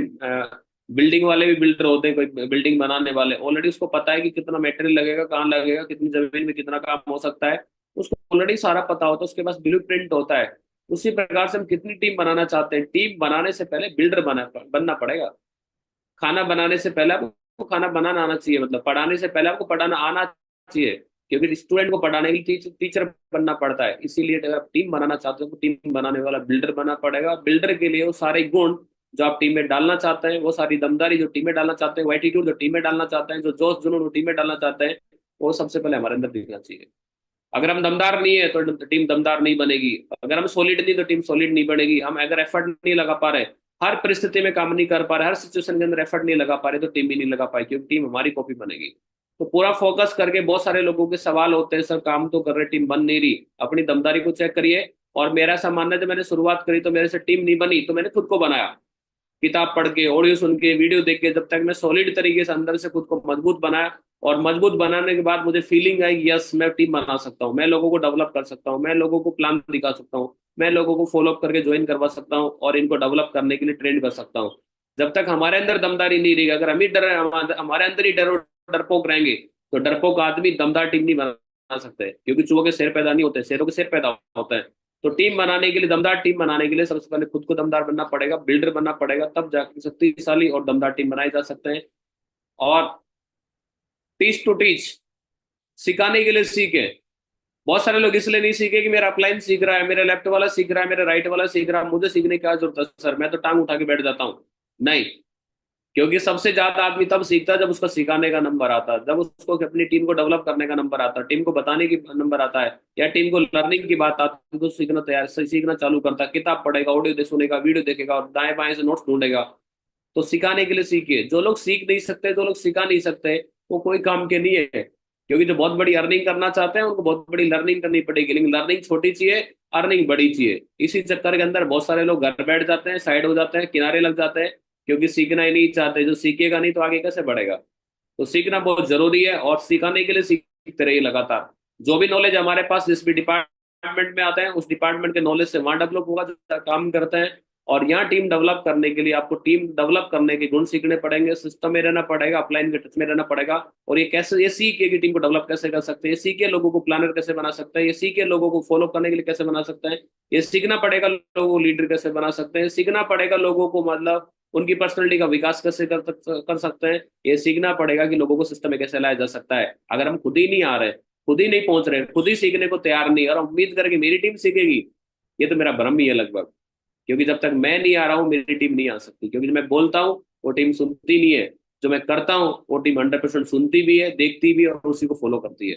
बिल्डिंग वाले भी बिल्डर होते हैं, कोई बिल्डिंग बनाने वाले, ऑलरेडी उसको पता है कि कितना मटेरियल लगेगा, कहाँ लगेगा, कितनी जमीन में कितना काम हो सकता है, उसको ऑलरेडी सारा पता होता है, उसके पास ब्लू प्रिंट होता है। उसी प्रकार से हम कितनी टीम बनाना चाहते हैं, टीम बनाने से पहले बिल्डर बनना पड़ेगा। खाना बनाने से पहले आपको खाना बनाना आना चाहिए, मतलब पढ़ाने से पहले आपको पढ़ाना आना चाहिए। क्योंकि स्टूडेंट को पढ़ाने के लिए टीचर बनना पड़ता है। इसीलिए अगर आप टीम बनाना चाहते हो तो टीम बनाने वाला बिल्डर बनना पड़ेगा। बिल्डर के लिए वो सारे गुण जो आप टीम में डालना चाहते हैं, वो सारी दमदारी जो टीम में डालना चाहते हैं, वो एटीट्यूड जो टीम में डालना चाहते हैं, जो जोश जुनून वो टीम में डालना चाहते हैं, वो सबसे पहले हमारे अंदर दिखना चाहिए। अगर हम दमदार नहीं है तो टीम दमदार नहीं बनेगी। अगर हम सॉलिड नहीं तो टीम सॉलिड नहीं बनेगी। हम अगर एफर्ट नहीं लगा पा रहे, हर परिस्थिति में काम नहीं कर पा रहे, हर सिचुएशन के अंदर एफर्ट नहीं लगा पा रहे, तो टीम भी नहीं लगा पाएगी, क्योंकि टीम हमारी कॉपी बनेगी। तो पूरा फोकस करके, बहुत सारे लोगों के सवाल होते हैं, सर काम तो कर रहे, टीम बन नहीं रही, अपनी दमदारी को चेक करिए। और मेरा ऐसा मानना है, जब मैंने शुरुआत करी तो मेरे से टीम नहीं बनी, तो मैंने खुद को बनाया, किताब पढ़ के, ऑडियो सुन के, वीडियो देख के। जब तक मैं सॉलिड तरीके से अंदर से खुद को मजबूत बनाया, और मजबूत बनाने के बाद मुझे फीलिंग आई, यस मैं टीम बना सकता हूँ, मैं लोगों को डेवलप कर सकता हूँ, मैं लोगों को प्लान दिखा सकता हूँ, मैं लोगों को फॉलो अप करके ज्वाइन करवा सकता हूँ और इनको डेवलप करने के लिए ट्रेन कर सकता हूँ। जब तक हमारे अंदर दमदारी नहीं रहेगी, अगर हम ही डर हमारे अंदर ही डरपोक रहेंगे, तो डरपोक आदमी दमदार टीम नहीं बना सकते, क्योंकि चूहों के सिर पैदा नहीं होते, शेरों के सिर पैदा होते हैं। तो टीम बनाने के लिए, दमदार टीम बनाने के लिए सबसे पहले खुद को दमदार बनना पड़ेगा, बिल्डर बनना पड़ेगा, तब जाकर शक्तिशाली और दमदार टीम बनाई जा सकते हैं। और टीच टू टीच, सिखाने के लिए सीखे। बहुत सारे लोग इसलिए नहीं सीखे कि मेरा अपलाइन सीख रहा है, मेरा लेफ्ट वाला सीख रहा है, मेरा राइट वाला सीख रहा है, मुझे सीखने की क्या जरूरत है सर, मैं तो टांग उठा के बैठ जाता हूँ। नहीं, क्योंकि सबसे ज्यादा आदमी तब सीखता है जब उसका सिखाने का नंबर आता है, जब उसको अपनी टीम को डेवलप करने का नंबर आता है, टीम को बताने की नंबर आता है, या टीम को लर्निंग की बात आती है, तो सीखना तैयार सीखना चालू करता है, किताब पढ़ेगा, ऑडियो सुनेगा, वीडियो देखेगा और दाएं बाएं से नोट्स ढूंढेगा। तो सिखाने के लिए सीखिए। जो लोग सीख नहीं सकते, जो लोग सिखा नहीं सकते, वो कोई काम के नहीं है। क्योंकि जो बहुत बड़ी अर्निंग करना चाहते हैं, उनको बहुत बड़ी लर्निंग करनी पड़ेगी, लेकिन लर्निंग छोटी चाहिए, अर्निंग बड़ी चाहिए। इसी चक्कर के अंदर बहुत सारे लोग घर बैठ जाते हैं, साइड हो जाते हैं, किनारे लग जाते हैं, क्योंकि सीखना ही नहीं चाहते। जो सीखेगा नहीं तो आगे कैसे बढ़ेगा। तो सीखना बहुत जरूरी है, और सिखाने के लिए सीखते रहिए लगातार। जो भी नॉलेज हमारे पास जिस भी डिपार्टमेंट में आता है, उस डिपार्टमेंट के नॉलेज से वहां डेवलप होगा जो काम करते हैं। और यहाँ टीम डेवलप करने के लिए आपको टीम डेवलप करने के गुण सीखने पड़ेंगे, सिस्टम में रहना पड़ेगा, अपलाइन के टच में रहना पड़ेगा। और ये कैसे, ये सीखे कि टीम को डेवलप कैसे कर सकते हैं, ये सीखे लोगों को प्लानर कैसे बना सकते हैं, ये सीखे लोगों को फॉलो करने के लिए कैसे बना सकते हैं, ये सीखना पड़ेगा लोगों को लीडर कैसे बना सकते हैं, सीखना पड़ेगा लोगों को मतलब उनकी पर्सनैलिटी का विकास कैसे कर सकते हैं। ये सीखना पड़ेगा कि लोगों को सिस्टम में कैसे लाया जा सकता है। अगर हम खुद ही नहीं आ रहे, खुद ही नहीं पहुंच रहे, खुद ही सीखने को तैयार नहीं, और उम्मीद करके मेरी टीम सीखेगी, ये तो मेरा भ्रम ही है लगभग। क्योंकि जब तक मैं नहीं आ रहा हूँ, मेरी टीम नहीं आ सकती। क्योंकि जो मैं बोलता हूँ वो टीम सुनती नहीं है, जो मैं करता हूँ वो टीम 100% सुनती भी है, देखती भी है और उसी को फॉलो करती है।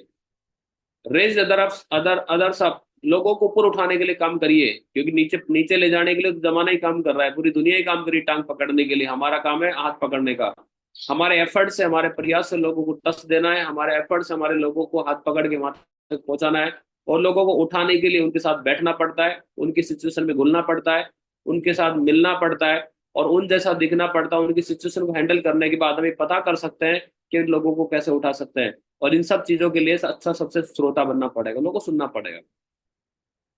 रेज अदर्स अप, लोगों को ऊपर उठाने के लिए काम करिए, क्योंकि नीचे नीचे ले जाने के लिए तो जमाना ही काम कर रहा है, पूरी दुनिया ही काम करी टांग पकड़ने के लिए। हमारा काम है हाथ पकड़ने का। हमारे एफर्ट से, हमारे प्रयास से लोगों को टच देना है, हमारे एफर्ट से हमारे लोगों को हाथ पकड़ के वहां तक पहुंचाना है। और लोगों को उठाने के लिए उनके साथ बैठना पड़ता है, उनकी सिचुएशन में घुलना पड़ता है, उनके साथ मिलना पड़ता है, और उन जैसा दिखना पड़ता है। उनकी सिचुएशन को हैंडल करने के बाद हमें पता कर सकते हैं कि लोगों को कैसे उठा सकते हैं। और इन सब चीजों के लिए अच्छा सबसे श्रोता बनना पड़ेगा, लोगों को सुनना पड़ेगा।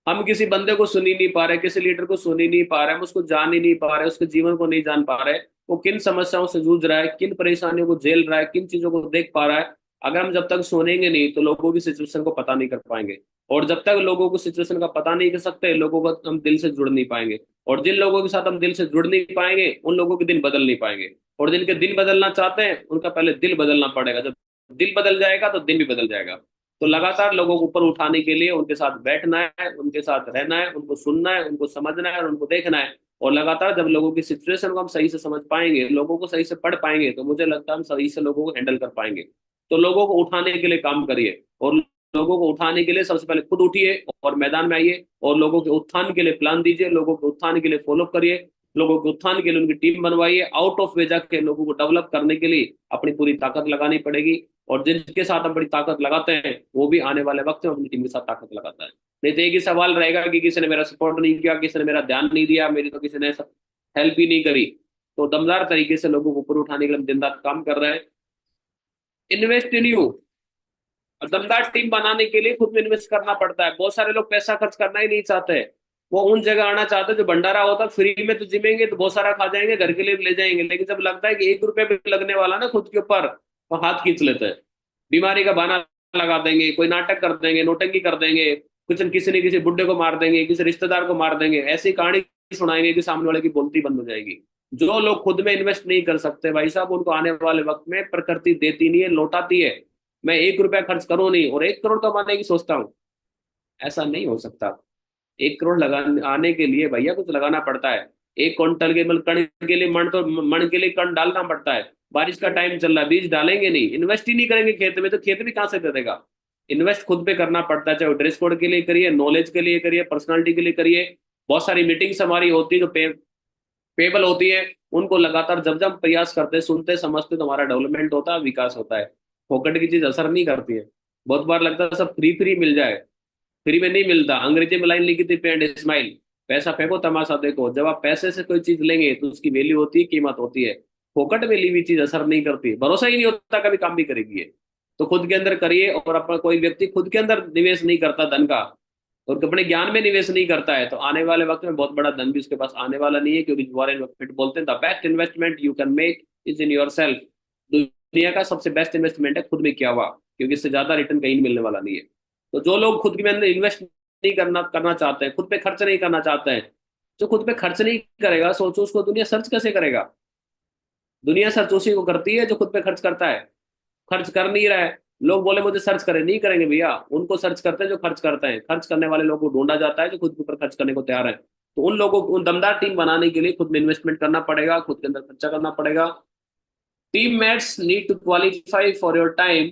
हम किसी बंदे को सुन ही नहीं पा रहे, किसी लीडर को सुन ही नहीं पा रहे, हम उसको जान ही नहीं पा रहे, उसके जीवन को नहीं जान पा रहे, वो किन समस्याओं से जूझ रहा है, किन परेशानियों को झेल रहा है, किन चीजों को देख पा रहा है। अगर हम जब तक सुनेंगे नहीं तो लोगों की सिचुएशन को पता नहीं कर पाएंगे। और जब तक लोगों को सिचुएशन का पता नहीं कर सकते, लोगों को हम दिल से जुड़ नहीं पाएंगे। और जिन लोगों के साथ हम दिल से जुड़ नहीं पाएंगे, उन लोगों के दिन बदल नहीं पाएंगे। और जिनके दिन बदलना चाहते हैं, उनका पहले दिल बदलना पड़ेगा। जब दिल बदल जाएगा तो दिन भी बदल जाएगा। तो लगातार लोगों को ऊपर उठाने के लिए उनके साथ बैठना है, उनके साथ रहना है, उनको सुनना है, उनको समझना है और उनको देखना है। और लगातार जब लोगों की सिचुएशन को हम सही से समझ पाएंगे, लोगों को सही से पढ़ पाएंगे, तो मुझे लगता है हम सही से लोगों को हैंडल कर पाएंगे। तो लोगों को उठाने के लिए काम करिए, और लोगों को उठाने के लिए सबसे पहले खुद उठिए और मैदान में आइए, और लोगों के उत्थान के लिए प्लान दीजिए, लोगों के उत्थान के लिए फॉलो करिए, लोगों के उत्थान के लिए उनकी टीम बनवाइए। आउट ऑफ वे जाके लोगों को डेवलप करने के लिए अपनी पूरी ताकत लगानी पड़ेगी। और जिनके साथ हम बड़ी ताकत लगाते हैं, वो भी आने वाले वक्त में अपनी टीम के साथ ताकत लगाता है। नहीं तो एक ही सवाल रहेगा कि किसी ने मेरा सपोर्ट नहीं किया, किसी ने मेरा ध्यान नहीं दिया, मेरी तो किसी ने हेल्प ही नहीं करी। तो दमदार तरीके से लोगों को ऊपर उठाने के लिए हम दिन रात काम कर रहे हैं। इन्वेस्ट इन यू, दमदार टीम बनाने के लिए खुद में इन्वेस्ट करना पड़ता है। बहुत सारे लोग पैसा खर्च करना ही नहीं चाहते, वो उन जगह आना चाहते हैं जो भंडारा होता है, फ्री में तो जिमेंगे तो बहुत सारा खा जाएंगे, घर के लिए ले जाएंगे, लेकिन जब लगता है कि 1 रुपये भी लगने वाला ना खुद के ऊपर, तो हाथ खींच लेते हैं, बीमारी का बहाना लगा देंगे, कोई नाटक कर देंगे, नोटंकी कर देंगे, कुछ किसी न किसी बुड्ढे को मार देंगे, किसी रिश्तेदार को मार देंगे, ऐसी कहानी सुनाएंगे कि सामने वाले की बोलती बंद हो जाएगी। जो लोग खुद में इन्वेस्ट नहीं कर सकते भाई साहब, उनको आने वाले वक्त में प्रकृति देती नहीं है, लौटाती है। मैं 1 रुपया खर्च करूँ नहीं और 1 करोड़ कमाने की सोचता हूँ, ऐसा नहीं हो सकता। 1 करोड़ लगाने आने के लिए भैया कुछ लगाना पड़ता है। 1 क्विंटल के मतलब कण के लिए मण, तो मण के लिए कण डालना पड़ता है। बारिश का टाइम चल रहा है, बीज डालेंगे नहीं, इन्वेस्ट ही नहीं करेंगे खेत में, तो खेत भी कहाँ से करेगा। इन्वेस्ट खुद पे करना पड़ता है, चाहे वो ड्रेस कोड के लिए करिए, नॉलेज के लिए करिए, पर्सनालिटी के लिए करिए। बहुत सारी मीटिंग्स हमारी होती है जो पेबल होती है, उनको लगातार जब जब प्रयास करते, सुनते, समझते, तो हमारा डेवलपमेंट होता है, विकास होता है। फोकट की चीज असर नहीं करती है। बहुत बार लगता है सब फ्री फ्री मिल जाए, फ्री में नहीं मिलता। अंग्रेजी में लाइन लिखी थी, पे एंड स्माइल, पैसा फेंको तमाशा देखो। जब आप पैसे से कोई चीज लेंगे तो उसकी वैल्यू होती है, कीमत होती है। फोकट में ली हुई चीज असर नहीं करती, भरोसा ही नहीं होता कभी काम भी करेगी ये। तो खुद के अंदर करिए, और अपना कोई व्यक्ति खुद के अंदर निवेश नहीं करता धन का, और अपने ज्ञान में निवेश नहीं करता है, तो आने वाले वक्त में बहुत बड़ा धन भी उसके पास आने वाला नहीं है। क्योंकि वॉरेन बफेट बोलते हैं, the best investment you can make is in your self. दुनिया का सबसे बेस्ट इन्वेस्टमेंट है खुद में किया हुआ, क्योंकि इससे ज्यादा रिटर्न कहीं नहीं मिलने वाला नहीं है। तो जो लोग खुद के अंदर इन्वेस्ट नहीं करना करना चाहते हैं, खुद पे खर्च नहीं करना चाहते हैं, जो खुद पे खर्च नहीं करेगा, सोचो उसको दुनिया सर्च कैसे करेगा। दुनिया सर्च उसी को करती है जो खुद पे खर्च करता है। खर्च कर नहीं रहा है, लोग बोले मुझे सर्च करें, नहीं करेंगे भैया। उनको सर्च करते हैं जो खर्च करते हैं। खर्च करने वाले लोगों को ढूंढा जाता है जो खुद के ऊपर खर्च करने को तैयार है। तो उन लोगों को, उन दमदार टीम बनाने के लिए खुद में इन्वेस्टमेंट करना पड़ेगा, खुद के अंदर खर्चा करना पड़ेगा। Teammates need to qualify for your time.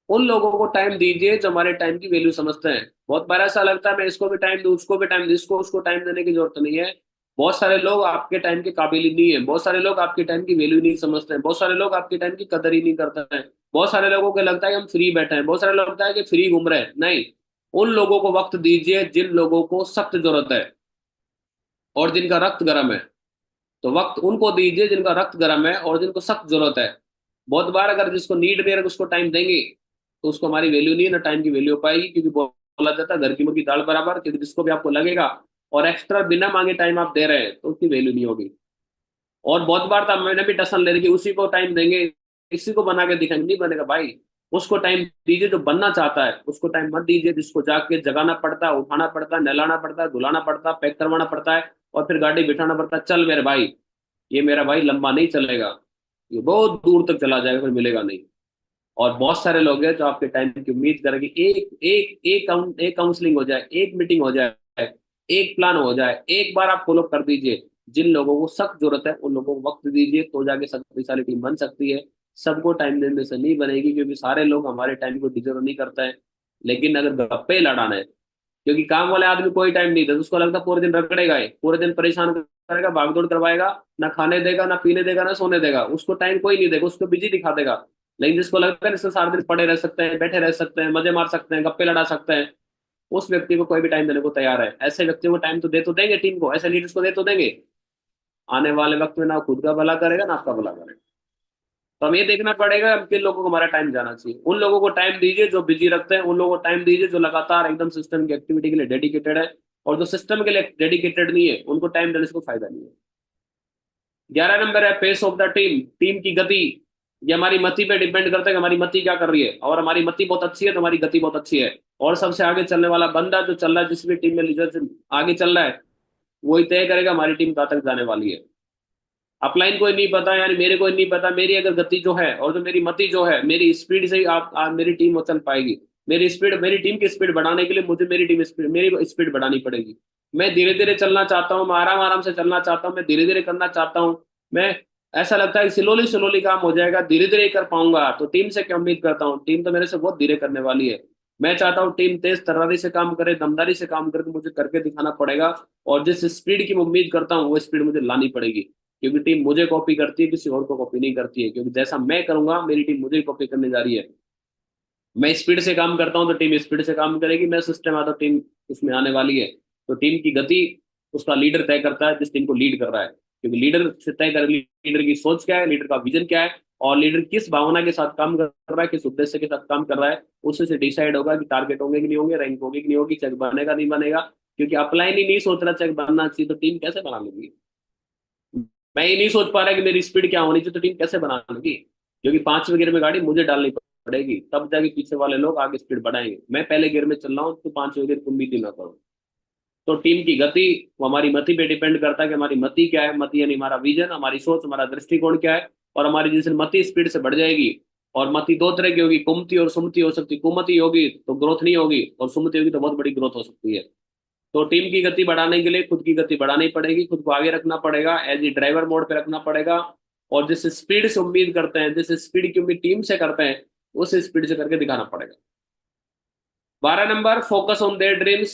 उन लोगों को टाइम दीजिए जो हमारे टाइम की वैल्यू समझते हैं। बहुत बार ऐसा लगता है मैं इसको भी टाइम दूं, उसको भी टाइम दूं, इसको उसको टाइम देने की जरूरत नहीं है। बहुत सारे लोग आपके टाइम के काबिल ही नहीं है, बहुत सारे लोग आपके टाइम की वैल्यू नहीं समझते हैं, बहुत सारे लोग आपके टाइम की कदर ही नहीं करते हैं। बहुत सारे लोगों को लगता है कि हम फ्री बैठे हैं, बहुत सारे लोग लगता है कि फ्री घूम रहे हैं। नहीं, उन लोगों को वक्त दीजिए जिन लोगों को सख्त जरूरत है और जिनका रक्त गर्म है। तो वक्त उनको दीजिए जिनका रक्त गर्म है और जिनको सख्त जरूरत है। बहुत बार अगर जिसको नीड में है, अगर उसको टाइम देंगे तो उसको हमारी वैल्यू नहीं है, ना टाइम की वैल्यू हो पाएगी। क्योंकि बोला जाता है घर की मुर्गी दाल बराबर, क्योंकि जिसको भी आपको लगेगा और एक्स्ट्रा बिना मांगे टाइम आप दे रहे हैं तो उसकी वैल्यू नहीं होगी। और बहुत बार था मैंने भी टसन ले रही, उसी को टाइम देंगे, इसी को बना के दिखाएंगे, नहीं बनेगा भाई। उसको टाइम दीजिए जो बनना चाहता है, उसको टाइम मत दीजिए जिसको जाके जगाना पड़ता है, उठाना पड़ता है, नहलाना पड़ता है, धुलाना पड़ता है, पैक करवाना पड़ता है, और फिर गाड़ी बिठाना पड़ता है, चल मेरे भाई। ये मेरा भाई लंबा नहीं चलेगा, ये बहुत दूर तक चला जाएगा, फिर मिलेगा नहीं। और बहुत सारे लोग हैं जो आपके टाइम की उम्मीद करेंगे, एक काउंसलिंग हो जाए, एक मीटिंग हो जाए, एक प्लान हो जाए, एक बार आप फॉलो कर दीजिए। जिन लोगों को सख्त जरूरत है उन लोगों को वक्त दीजिए, तो जाके शक्तिशाली टीम बन सकती है। सबको टाइम देने से नहीं बनेगी, क्योंकि सारे लोग हमारे टाइम को डिजर्व नहीं करते हैं। लेकिन अगर गप्पे लड़ाना है, क्योंकि काम वाले आदमी कोई टाइम नहीं देता, उसको लगता पूरे दिन रगड़ेगा ही, पूरे दिन परेशान करेगा, भागदौड़ करवाएगा, ना खाने देगा, ना पीने देगा, ना सोने देगा, उसको टाइम कोई नहीं देगा, उसको बिजी दिखा देगा। लेकिन जिसको लगता है इससे सारा दिन पड़े रह सकते हैं, बैठे रह सकते हैं, मजे मार सकते हैं, गप्पे लड़ा सकते हैं, उस व्यक्ति को कोई भी टाइम देने को तैयार है। ऐसे व्यक्तियों को टाइम तो दे तो देंगे, टीम को, ऐसे लीडर्स को दे तो देंगे। आने वाले वक्त में ना खुद का भला करेगा ना आपका भला करेगा। तो हमें ये देखना पड़ेगा हम किन लोगों को हमारा टाइम जाना चाहिए। उन लोगों को टाइम दीजिए जो बिजी रखते हैं, उन लोगों को टाइम दीजिए जो लगातार एकदम सिस्टम की एक्टिविटी के लिए डेडिकेटेड है। और जो सिस्टम के लिए डेडिकेटेड नहीं है उनको टाइम देने से कोई फायदा नहीं है। 11 नंबर है pace of the team, team की गति। ये हमारी मति पे डिपेंड करता है कि हमारी मति क्या कर रही है। और हमारी मति बहुत अच्छी है तो हमारी गति बहुत अच्छी है। और सबसे आगे चलने वाला बंदा जो चल रहा है, जिस भी टीम में लीडर आगे चल रहा है, वही तय करेगा हमारी टीम कहाँ तक जाने वाली है। अपलाइन को नहीं पता, यानी मेरे को नहीं पता, मेरी अगर गति जो है और जो मेरी मति जो है, मेरी स्पीड से ही आप मेरी टीम वो चल पाएगी। मेरी टीम की स्पीड बढ़ाने के लिए मुझे मेरी स्पीड बढ़ानी पड़ेगी। मैं धीरे धीरे चलना चाहता हूँ, मैं आराम आराम से चलना चाहता हूँ, मैं धीरे धीरे करना चाहता हूँ। मैं ऐसा लगता है कि स्लोली स्लोली काम हो जाएगा, धीरे धीरे कर पाऊंगा, तो टीम से क्या उम्मीद करता हूँ, टीम तो मेरे से बहुत धीरे करने वाली है। मैं चाहता हूँ टीम तेज तर्रारी से काम करे, दमदारी से काम करके मुझे करके दिखाना पड़ेगा। और जिस स्पीड की मैं उम्मीद करता हूँ वो स्पीड मुझे लानी पड़ेगी। क्योंकि टीम मुझे कॉपी करती है, किसी और को कॉपी नहीं करती है। क्योंकि जैसा मैं करूंगा मेरी टीम मुझे कॉपी करने जा रही है। मैं स्पीड से काम करता हूँ तो टीम स्पीड से काम करेगी, मैं सिस्टम आता तो टीम उसमें आने वाली है। तो टीम की गति उसका लीडर तय करता है जिस टीम को लीड कर रहा है। क्योंकि लीडर से तय कर, लीडर की सोच क्या है, लीडर का विजन क्या है, और लीडर किस भावना के साथ काम कर रहा है, किस उद्देश्य के साथ काम कर रहा है, उससे से डिसाइड होगा कि टारगेट होंगे कि नहीं होंगे, रैंक होगी कि नहीं होगी, चेक बनेगा नहीं बनेगा। क्योंकि अपलाइन ही नहीं सोच रहा चेक बनना चाहिए तो टीम कैसे बना लेगी। मैं ये नहीं सोच पा रहा कि मेरी स्पीड क्या होनी चाहिए तो टीम कैसे बना लूंगी। क्योंकि 5वें गियर में गाड़ी मुझे डालनी पड़ेगी, तब जाके पीछे वाले लोग आगे स्पीड बढ़ाएंगे। मैं पहले गियर में चल रहा हूँ तो 5वें गियर की उम्मीद ही ना करो। तो टीम की गति वो हमारी मति पे डिपेंड करता है कि हमारी मति क्या है। मति यानी हमारा विजन, हमारी सोच, हमारा दृष्टिकोण क्या है। और हमारी जिस मति स्पीड से बढ़ जाएगी और मति दो तरह की होगी, कुमति और सुमति हो सकती है। कुमति होगी तो ग्रोथ नहीं होगी, और सुमति होगी तो बहुत बड़ी ग्रोथ हो सकती है। तो टीम की गति बढ़ाने के लिए खुद की गति बढ़ानी पड़ेगी, खुद को आगे रखना पड़ेगा, एज ए ड्राइवर मोड पे रखना पड़ेगा। और जिस स्पीड से उम्मीद करते हैं, जिस स्पीड की उम्मीद टीम से करते हैं, उस स्पीड से करके दिखाना पड़ेगा। 12 number, focus on their dreams.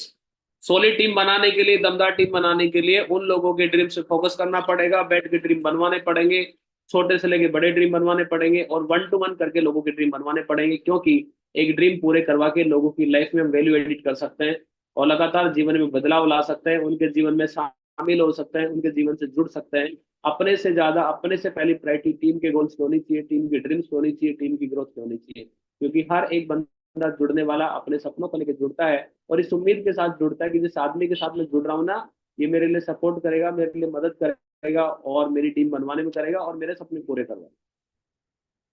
Solid team बनाने के लिए, दमदार टीम बनाने के लिए उन लोगों के ड्रीम से फोकस करना पड़ेगा, बैठ के ड्रीम बनवाने पड़ेंगे, छोटे से लेके बड़े ड्रीम बनवाने पड़ेंगे, और 1 to 1 करके लोगों के ड्रीम बनवाने पड़ेंगे, क्योंकि एक ड्रीम पूरे करवा के लोगों की लाइफ में हम वैल्यू एडिट कर सकते हैं और लगातार जीवन में बदलाव ला सकते हैं, उनके जीवन में शामिल हो सकते हैं, उनके जीवन से जुड़ सकते हैं। अपने से ज्यादा, अपने से पहली प्रायोरिटी टीम के गोल्स होनी चाहिए, टीम की ड्रीम्स होनी चाहिए, टीम की ग्रोथ होनी चाहिए, क्योंकि हर एक बंदा जुड़ने वाला अपने सपनों को लेकर जुड़ता है, और इस उम्मीद के साथ जुड़ता है कि जिस आदमी के साथ मैं जुड़ रहा हूँ ना, ये मेरे लिए सपोर्ट करेगा, मेरे लिए मदद करेगा, और मेरी टीम बनवाने में करेगा, और मेरे सपने पूरे करवाएगा।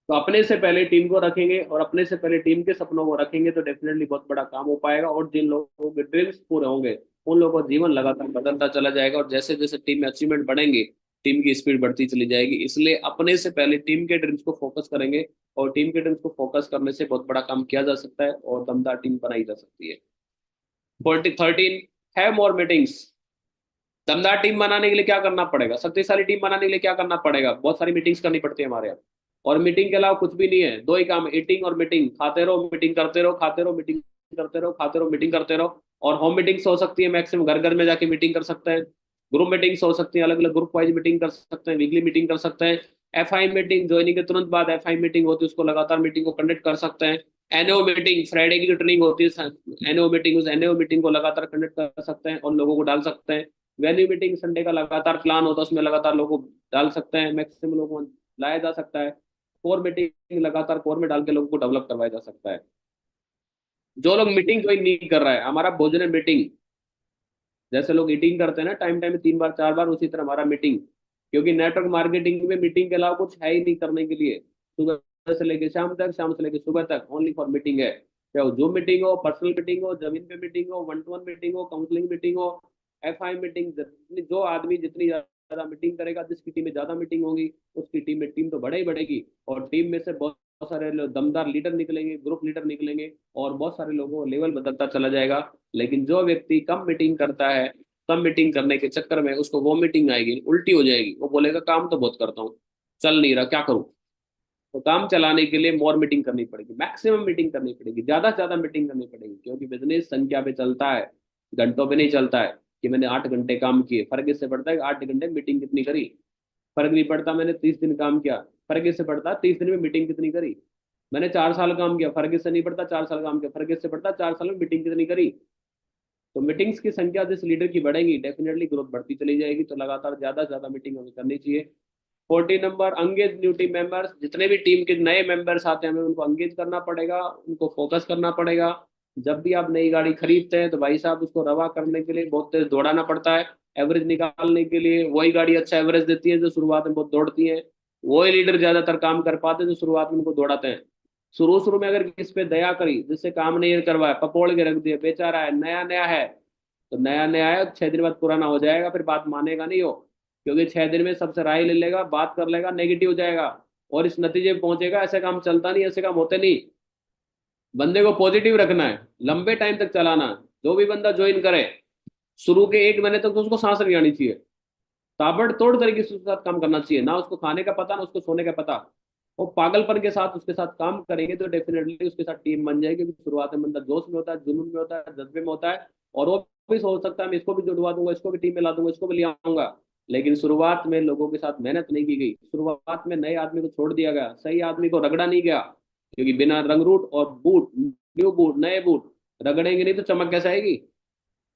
तो अपने से पहले टीम को रखेंगे और अपने से पहले टीम के सपनों को रखेंगे तो डेफिनेटली बहुत बड़ा काम हो पाएगा, और जिन लोगों के ड्रीम्स पूरे होंगे उन लोगों का जीवन लगातार बदलता चला जाएगा, और जैसे जैसे टीम में अचीवमेंट बढ़ेंगे टीम की स्पीड बढ़ती चली जाएगी। इसलिए अपने से पहले टीम के ड्रीम्स को फोकस करेंगे, और टीम के ड्रीम्स को फोकस करने से बहुत बड़ा काम किया जा सकता है और दमदार टीम बनाई जा सकती है। 13, हैव मोर मीटिंग्स। दमदार टीम बनाने के लिए क्या करना पड़ेगा, शक्तिशाली टीम बनाने के लिए क्या करना पड़ेगा, बहुत सारी मीटिंग्स करनी पड़ती है हमारे यहाँ। और मीटिंग के अलावा कुछ भी नहीं है, दो ही काम, ईटिंग और मीटिंग। खाते रहो, मीटिंग करते रहो, खाते रहो, मीटिंग करते रहो, खाते रहो, मीटिंग करते रहो। और होम मीटिंग्स हो सकती है, मैक्सिमम घर घर में जाके मीटिंग कर सकते हैं। ग्रुप मीटिंग्स हो सकती है, अलग अलग ग्रुप वाइज मीटिंग कर सकते हैं, वीकली मीटिंग कर सकते हैं। एफआई मीटिंग, ज्वाइनिंग के तुरंत बाद एफआई मीटिंग होती है, उसको लगातार मीटिंग को कंडक्ट कर सकते हैं। एनओ मीटिंग, फ्राइडे की जो ट्रेनिंग होती है एनओ मीटिंग, उस एनओ मीटिंग को लगातार कंडक्ट कर सकते हैं और लोगों को डाल सकते हैं। वैल्यू मीटिंग, संडे का लगातार प्लान होता है, उसमें लगातार लोगों को डाल सकते हैं, मैक्सिमम लोगों को लाया जा सकता है। कोर मीटिंग, लगातार कोर में डाल के लोगों को डेवलप करवाया जा सकता है। जो लोग मीटिंग ज्वाइन नहीं कर रहा है, हमारा भोजन मीटिंग, जैसे लोग ईटिंग करते हैं ना टाइम टाइम में 3 बार 4 बार, उसी तरह हमारा मीटिंग, क्योंकि नेटवर्क मार्केटिंग में मीटिंग के अलावा कुछ है ही नहीं करने के लिए। सुबह से लेकर शाम तक, शाम से लेकर सुबह तक ओनली फॉर मीटिंग है। चाहे वो जूम मीटिंग हो, पर्सनल मीटिंग हो, जमीन पे मीटिंग हो, 1 to 1 मीटिंग हो, काउंसलिंग मीटिंग हो, एफआई मीटिंग, जो आदमी जितनी ज्यादा मीटिंग करेगा, जिसकी टीम में ज्यादा मीटिंग होगी, उसकी टीम में टीम तो बढ़े ही बढ़ेगी, और टीम में से बहुत सारे दमदार लीडर निकलेंगे, ग्रुप लीडर निकलेंगे, और बहुत सारे लोगों का लेवल बदलता चला जाएगा। लेकिन जो व्यक्ति कम मीटिंग करता है, कम मीटिंग करने के चक्कर में उसको वो मीटिंग आएगी उल्टी हो जाएगी, वो बोलेगा काम तो बहुत करता हूँ, चल नहीं रहा, क्या करूँ। तो काम चलाने के लिए मोर मीटिंग करनी पड़ेगी, मैक्सिमम मीटिंग करनी पड़ेगी, ज्यादा से ज्यादा मीटिंग करनी पड़ेगी, क्योंकि बिजनेस संख्या पे चलता है, घंटों पे नहीं चलता है। कि मैंने 8 घंटे काम किए, फर्क इससे पड़ता है कि 8 घंटे मीटिंग कितनी करी। फर्क नहीं पड़ता मैंने 30 दिन काम किया, फर्क इससे पड़ता है 30 दिन में मीटिंग कितनी करी। मैंने 4 साल काम किया, फर्क इससे नहीं पड़ता 4 साल काम किया, फर्क इससे पड़ता 4 साल में मीटिंग कितनी करी। तो मीटिंग्स की संख्या जिस लीडर की बढ़ेगी, डेफिनेटली ग्रोथ बढ़ती चली जाएगी। तो लगातार ज्यादा से ज्यादा मीटिंग हमें करनी चाहिए। 14 नंबर, अंगेज न्यू टीम मेंबर्स। जितने भी टीम के नए मेंबर्स आते हैं, हमें उनको अंगेज करना पड़ेगा, उनको फोकस करना पड़ेगा। जब भी आप नई गाड़ी खरीदते हैं तो भाई साहब उसको रवा करने के लिए बहुत तेज दौड़ाना पड़ता है, एवरेज निकालने के लिए। वही गाड़ी अच्छा एवरेज देती है जो शुरुआत में बहुत दौड़ती है, वही लीडर ज्यादातर काम कर पाते हैं जो शुरुआत में उनको दौड़ाते हैं। शुरू शुरू में अगर किस पे दया करी, जिससे काम नहीं करवाया, पकोड़ के रख दिया, बेचारा है, नया नया है, तो नया नया है, 6 दिन बाद पुराना हो जाएगा, फिर बात मानेगा नहीं हो, क्योंकि 6 दिन में सबसे राय ले लेगा, बात कर लेगा, नेगेटिव हो जाएगा, और इस नतीजे पे पहुंचेगा ऐसे काम चलता नहीं, ऐसे काम होते नहीं। बंदे को पॉजिटिव रखना है, लंबे टाइम तक चलाना है। जो भी बंदा ज्वाइन करे, शुरू के 1 महीने तक तो उसको सांस नहीं आनी चाहिए, ताबड़तोड़ तरीके से उसके साथ काम करना चाहिए, ना उसको खाने का पता, ना उसको सोने का पता। वो पागलपन के साथ उसके साथ काम करेंगे तो डेफिनेटली उसके साथ टीम बन जाएगी, क्योंकि शुरुआत में बंदा जोश में होता है, जुनून में होता है, जज्बे में होता है, और वो भी सोच सकता है मैं इसको भी जुड़वा दूंगा, इसको भी टीम में ला दूंगा, इसको भी ले आऊंगा। लेकिन शुरुआत में लोगों के साथ मेहनत नहीं की गई, शुरुआत में नए आदमी को छोड़ दिया गया, सही आदमी को रगड़ा नहीं गया, क्योंकि बिना रंगरूट और बूट, न्यू बूट, नए बूट रगड़ेंगे नहीं तो चमक कैसे आएगी।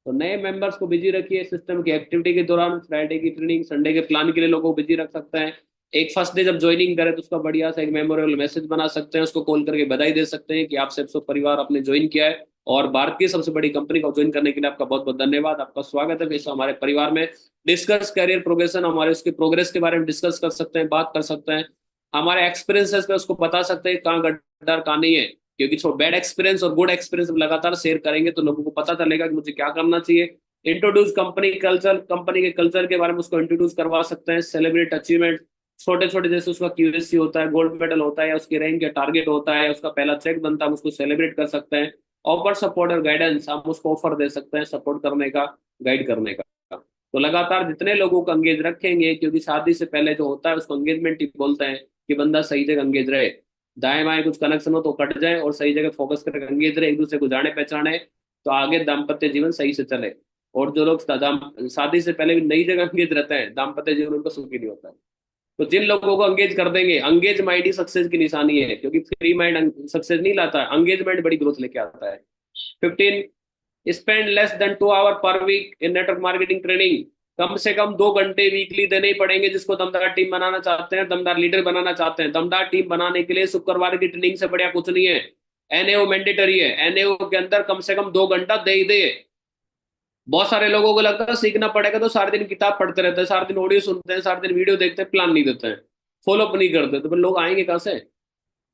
तो नए मेंबर्स को बिजी रखिए, सिस्टम की एक्टिविटी के दौरान, फ्राइडे की ट्रेनिंग, संडे के प्लान के लिए लोगों को बिजी रख सकते हैं। एक फर्स्ट डे जब ज्वाइनिंग करे तो उसका बढ़िया सा एक मेमोरेबल मैसेज बना सकते हैं, उसको कॉल करके बधाई दे सकते हैं कि आप सब परिवार आपने ज्वाइन किया है, और भारत की सबसे बड़ी कंपनी को ज्वाइन करने के लिए आपका बहुत बहुत धन्यवाद, आपका स्वागत है इस हमारे परिवार में। डिस्कस करियर प्रोग्रेशन, हमारे उसके प्रोग्रेस के बारे में डिस्कस कर सकते हैं, बात कर सकते हैं, हमारे एक्सपीरियंसेस पे उसको बता सकते हैं कहाँ गड्ढा कहाँ नहीं है, क्योंकि बैड एक्सपीरियंस और गुड एक्सपीरियंस लगातार शेयर करेंगे तो लोगों को पता चलेगा कि मुझे क्या करना चाहिए। इंट्रोड्यूस कंपनी कल्चर, कंपनी के कल्चर के बारे में उसको इंट्रोड्यूस करवा सकते हैं, सेलिब्रेट अचीवमेंट, छोटे छोटे, जैसे उसका क्यूएससी होता है, गोल्ड मेडल होता है, या उसकी रैंक या टारगेट होता है, उसका पहला चेक बनता है, हम उसको सेलिब्रेट कर सकते हैं। ऑफर सपोर्ट और गाइडेंस, हम उसको ऑफर दे सकते हैं सपोर्ट करने का, गाइड करने का। तो लगातार जितने लोगों को एंगेज रखेंगे, क्योंकि शादी से पहले जो होता है उसको एंगेजमेंट ही बोलते हैं, कि बंदा सही जगह एंगेज रहे, दाएं बाएं कुछ कनेक्शन हो तो कट जाए, और सही जगह फोकस करके एंगेज रहे, एक दूसरे को जाने पहचाने, तो आगे दाम्पत्य जीवन सही से चले। और जो लोग शादी से पहले भी नई जगह एंगेज रहते हैं, दाम्पत्य जीवन उनका सुखी नहीं होता है। तो जिन लोगों को एंगेज कर देंगे, एंगेज माइंड ही सक्सेस की निशानी है, क्योंकि फ्री माइंड सक्सेस नहीं लाता है, एंगेजमेंट बड़ी ग्रोथ लेके आता है। 15, spend less than 2 hour per week in network marketing training. कम से कम 2 घंटे वीकली देने ही पड़ेंगे, जिसको दमदार टीम बनाना चाहते हैं, दमदार लीडर बनाना चाहते हैं। दमदार टीम बनाने के लिए शुक्रवार की ट्रेनिंग से बढ़िया कुछ नहीं है। एनएओ मैंडेटरी है, एनएओ के अंदर कम से कम 2 घंटा दे ही दे। बहुत सारे लोगों को लगता है सीखना पड़ेगा तो सारे दिन किताब पढ़ते रहते हैं, सारे दिन ऑडियो सुनते हैं, सारे दिन वीडियो देखते हैं, प्लान नहीं देते हैं, फॉलो अप नहीं करते, तो फिर लोग आएंगे कहाँ से?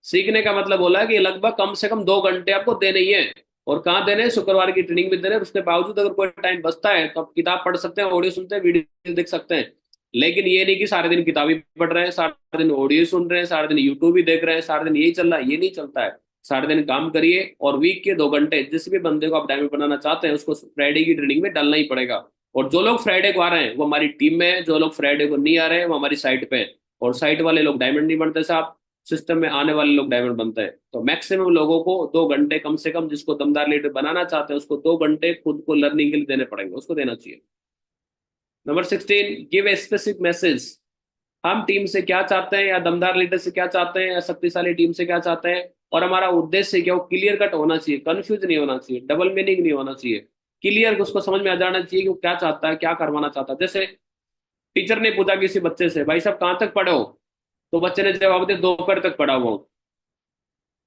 सीखने का मतलब बोला है कि लगभग कम से कम 2 घंटे आपको देने ही है। और कहाँ देने हैं? शुक्रवार की ट्रेनिंग में देने हैं। उसके बावजूद अगर कोई टाइम बचता है तो आप किताब पढ़ सकते हैं, ऑडियो सुनते हैं, वीडियो देख सकते हैं। लेकिन ये नहीं कि सारे दिन किताब ही पढ़ रहे हैं, सारे दिन ऑडियो सुन रहे हैं, सारे दिन यूट्यूब ही देख रहे हैं, सारे दिन यही चल रहा है, ये नहीं चलता है। सारे दिन काम करिए, और वीक के 2 घंटे जिस भी बंदे को आप डायमंड बनाना चाहते हैं उसको फ्राइडे की ट्रेनिंग में डालना ही पड़ेगा। और जो लोग फ्राइडे को आ रहे हैं वो हमारी टीम में है, जो लोग फ्राइडे को नहीं आ रहे हैं वो हमारी साइट पे हैं। और साइट वाले लोग डायमंड नहीं बनते साहब, सिस्टम में आने वाले लोग डायमंड बनते हैं। तो मैक्सिमम लोगों को 2 घंटे कम से कम, जिसको दमदार लीडर बनाना चाहते हैं उसको 2 घंटे खुद को लर्निंग के लिए देने पड़ेंगे, उसको देना चाहिए। Number 16, give a specific message. हम टीम से क्या चाहते हैं, या दमदार लीडर से क्या चाहते हैं, या शक्तिशाली टीम से क्या चाहते हैं, और हमारा उद्देश्य क्या, वो क्लियर कट होना चाहिए, कंफ्यूज नहीं होना चाहिए, डबल मीनिंग नहीं होना चाहिए। क्लियर उसको समझ में आ जाना चाहिए कि वो क्या चाहता है, क्या करवाना चाहता है। जैसे टीचर ने पूछा किसी बच्चे से, भाई साहब कहाँ तक पढ़े हो? तो बच्चे ने जवाब दिया, दोपहर तक पढ़ा हुआ हूँ।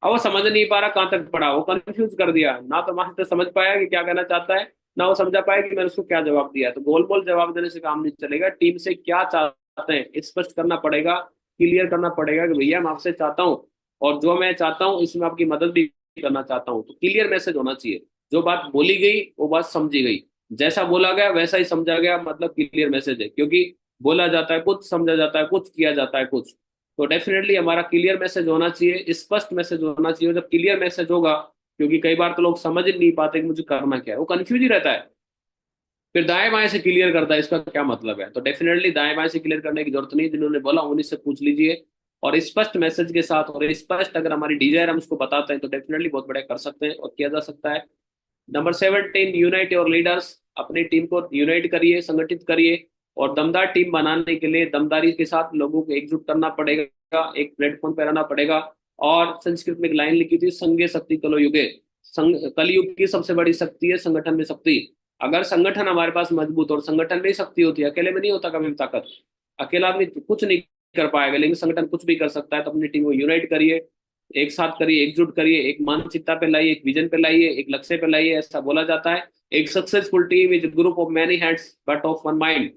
अब वो समझ नहीं पा रहा कहाँ तक पढ़ा, वो कंफ्यूज कर दिया, ना तो मास्टर समझ पाया कि क्या कहना चाहता है, ना वो समझा पाया कि मैंने उसको क्या जवाब दिया। तो गोल गोल जवाब देने से काम नहीं चलेगा, टीम से क्या चाहते हैं स्पष्ट करना पड़ेगा, क्लियर करना पड़ेगा कि भैया मैं आपसे चाहता हूँ, और जो मैं चाहता हूँ इसमें आपकी मदद भी करना चाहता हूँ। तो क्लियर मैसेज होना चाहिए, जो बात बोली गई वो बात समझी गई, जैसा बोला गया वैसा ही समझा गया, मतलब क्लियर मैसेज है। क्योंकि बोला जाता है कुछ, समझा जाता है कुछ, किया जाता है कुछ। तो डेफिनेटली हमारा क्लियर मैसेज होना चाहिए, स्पष्ट मैसेज होना चाहिए। जब क्लियर मैसेज होगा, क्योंकि कई बार तो लोग समझ ही नहीं पाते कि मुझे करना क्या है, वो कंफ्यूज ही रहता है, फिर दाएं बाएं से क्लियर करता है इसका क्या मतलब है। तो डेफिनेटली दाएं बाएं से क्लियर करने की जरूरत नहीं, जिन्होंने बोला उन्हीं से पूछ लीजिए। और स्पष्ट मैसेज के साथ, और स्पष्ट अगर हमारी डिजायर हम उसको बताते हैं तो डेफिनेटली बहुत बड़ा कर सकते हैं और किया जा सकता है। Number 17, unite your leaders. अपनी टीम को यूनाइट करिए, संगठित करिए। और दमदार टीम बनाने के लिए दमदारी के साथ लोगों को एकजुट करना पड़ेगा, एक प्लेटफॉर्म पर आना पड़ेगा। और संस्कृत में एक लाइन लिखी थी, संगे शक्ति कलो युगे। कलयुग की सबसे बड़ी शक्ति है संगठन में शक्ति। अगर संगठन हमारे पास मजबूत, और संगठन में ही शक्ति होती है, अकेले में नहीं होता कभी भी ताकत। अकेला आदमी कुछ नहीं कर पाएगा, लेकिन संगठन कुछ भी कर सकता है। तो अपनी टीम को यूनाइट करिए, एक साथ करिए, एकजुट करिए, एक मानसिकता पे लाइए, एक विजन पे लाइए, एक लक्ष्य पे लाइए। ऐसा बोला जाता है, एक successful team is group of many hands but of one mind.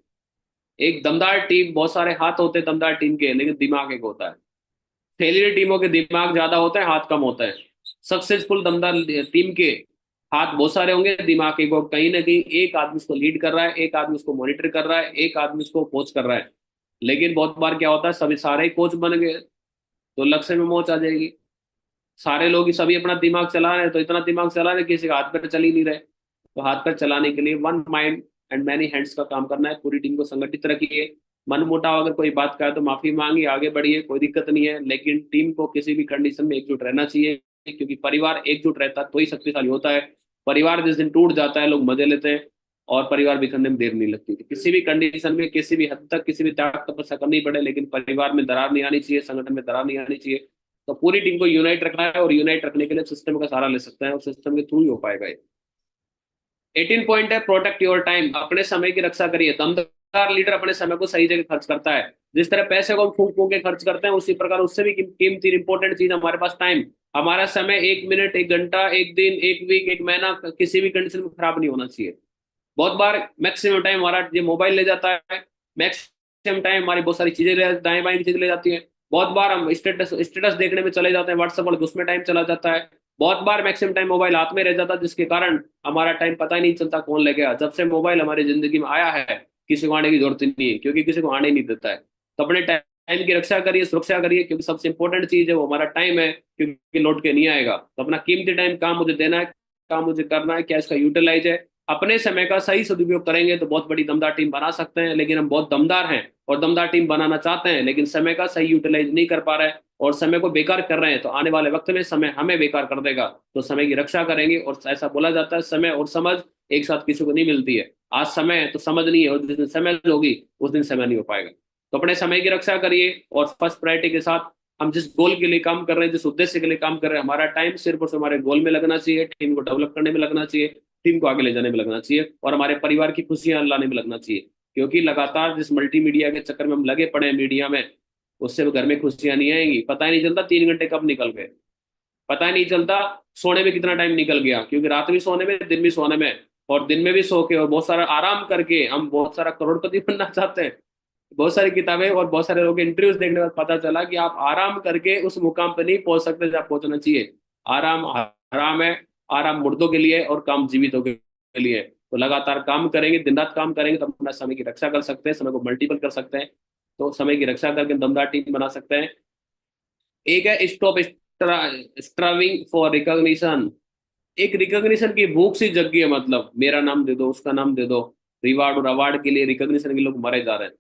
एक दमदार टीम, बहुत सारे हाथ होते हैं दमदार टीम के, लेकिन दिमाग एक होता है। फेलियर टीमों के दिमाग ज्यादा होते हैं, हाथ कम होता है। सक्सेसफुल दमदार टीम के हाथ बहुत सारे होंगे, दिमाग एक, और कहीं ना कहीं एक आदमी उसको लीड कर रहा है, एक आदमी उसको मॉनिटर कर रहा है, एक आदमी उसको कोच कर रहा है। लेकिन बहुत बार क्या होता है, सभी सारे ही कोच बन गए तो लक्ष्य में मोच आ जाएगी। सारे लोग ही सभी अपना दिमाग चला रहे हैं, तो इतना दिमाग चला रहे हैं, किसी का हाथ पैर चल ही नहीं रहे। तो हाथ पैर चलाने के लिए one mind and many hands का काम करना है। पूरी टीम को संगठित रखिए। मन मुटाव अगर कोई बात का है तो माफी मांगिए, आगे बढ़िए, कोई दिक्कत नहीं है। लेकिन टीम को किसी भी कंडीशन में एकजुट रहना चाहिए, क्योंकि परिवार एकजुट रहता है तो ही शक्तिशाली होता है। परिवार जिस दिन टूट जाता है लोग मजे लेते हैं, और परिवार बिखरने में देर नहीं लगती। किसी भी कंडीशन में, किसी भी हद तक, किसी भी त्याग तपस्या करनी पड़े, लेकिन परिवार में दरार नहीं आनी चाहिए, संगठन में दरार नहीं आनी चाहिए। तो पूरी टीम को यूनाइट रखना है, और यूनाइट रखने के लिए सिस्टम का सहारा ले सकते हैं, और सिस्टम के थ्रू ही हो पाएगा ये। 18 पॉइंट है, प्रोटेक्ट योर टाइम। अपने समय की रक्षा करिए। दमदार लीडर अपने समय को सही जगह खर्च करता है। जिस तरह पैसे को हम फूंक फूंक के खर्च करते हैं, उसी प्रकार उससे भी कीमती इंपॉर्टेंट चीज हमारे पास टाइम। हमारा समय 1 मिनट, 1 घंटा, एक दिन, एक वीक, एक महीना किसी भी कंडीशन में खराब नहीं होना चाहिए। बहुत बार मैक्सिमम टाइम हमारा ये मोबाइल ले जाता है, मैक्सिमम टाइम हमारी बहुत सारी चीजें दाएं बाएं की चीजें ले जाती है। बहुत बार हम स्टेटस स्टेटस देखने में चले जाते हैं व्हाट्सएप और, उसमें टाइम चला जाता है। बहुत बार मैक्सिमम टाइम मोबाइल हाथ में रह जाता है, जिसके कारण हमारा टाइम पता ही नहीं चलता कौन ले गया। जब से मोबाइल हमारी जिंदगी में आया है, किसी को आने की जरूरत ही नहीं है, क्योंकि किसी को आने ही नहीं देता है। तो अपने टाइम की रक्षा करिए, सुरक्षा करिए, क्योंकि सबसे इंपॉर्टेंट चीज है वो हमारा टाइम है, क्योंकि लौट के नहीं आएगा। तो अपना कीमती टाइम, काम मुझे देना है, काम मुझे करना है, क्या इसका यूटिलाइज है, अपने समय का सही सदुपयोग करेंगे तो बहुत बड़ी दमदार टीम बना सकते हैं। लेकिन हम बहुत दमदार हैं और दमदार टीम बनाना चाहते हैं, लेकिन समय का सही यूटिलाइज नहीं कर पा रहे हैं और समय को बेकार कर रहे हैं, तो आने वाले वक्त में समय हमें बेकार कर देगा। तो समय की रक्षा करेंगे। और ऐसा बोला जाता है समय और समझ एक साथ किसी को नहीं मिलती है। आज समय है तो समझ नहीं है, और जिस दिन समझ होगी उस दिन समय नहीं हो पाएगा। तो अपने समय की रक्षा करिए और फर्स्ट प्रायोरिटी के साथ हम जिस गोल के लिए काम कर रहे हैं, जिस उद्देश्य के लिए काम कर रहे हैं, हमारा टाइम सिर्फ और सिर्फ हमारे गोल में लगना चाहिए, टीम को डेवलप करने में लगना चाहिए, टीम को आगे ले जाने में लगना चाहिए, और हमारे परिवार की खुशियां लाने में लगना चाहिए। क्योंकि लगातार जिस मल्टीमीडिया के चक्कर में हम लगे पड़े हैं मीडिया में, उससे वो घर में खुशियां नहीं आएंगी। पता ही नहीं चलता 3 घंटे कब निकल गए, पता ही नहीं चलता सोने में कितना टाइम निकल गया, क्योंकि रात भी सोने में, दिन भी सोने में, और दिन में भी सो के और बहुत सारा आराम करके हम बहुत सारा करोड़पति बनना चाहते हैं। बहुत सारी किताबें और बहुत सारे लोगों के इंटरव्यूज देखने के बाद पता चला कि आप आराम करके उस मुकाम पे नहीं पहुंच सकते जहाँ पहुंचना चाहिए। आराम आराम है, आराम मुर्दों के लिए और काम जीवितों के लिए। तो लगातार काम करेंगे, दिन रात काम करेंगे तो अपना समय की रक्षा कर सकते हैं, समय को मल्टीपल कर सकते हैं। तो समय की रक्षा करके दमदार टीम बना सकते हैं। एक है स्टॉप स्ट्राविंग फॉर रिकॉग्निशन। एक रिकॉग्निशन की भूख सी जग गई है, मतलब मेरा नाम दे दो, उसका नाम दे दो। रिवार्ड और अवार्ड के लिए, रिकॉग्निशन के लोग मरे जा रहे हैं।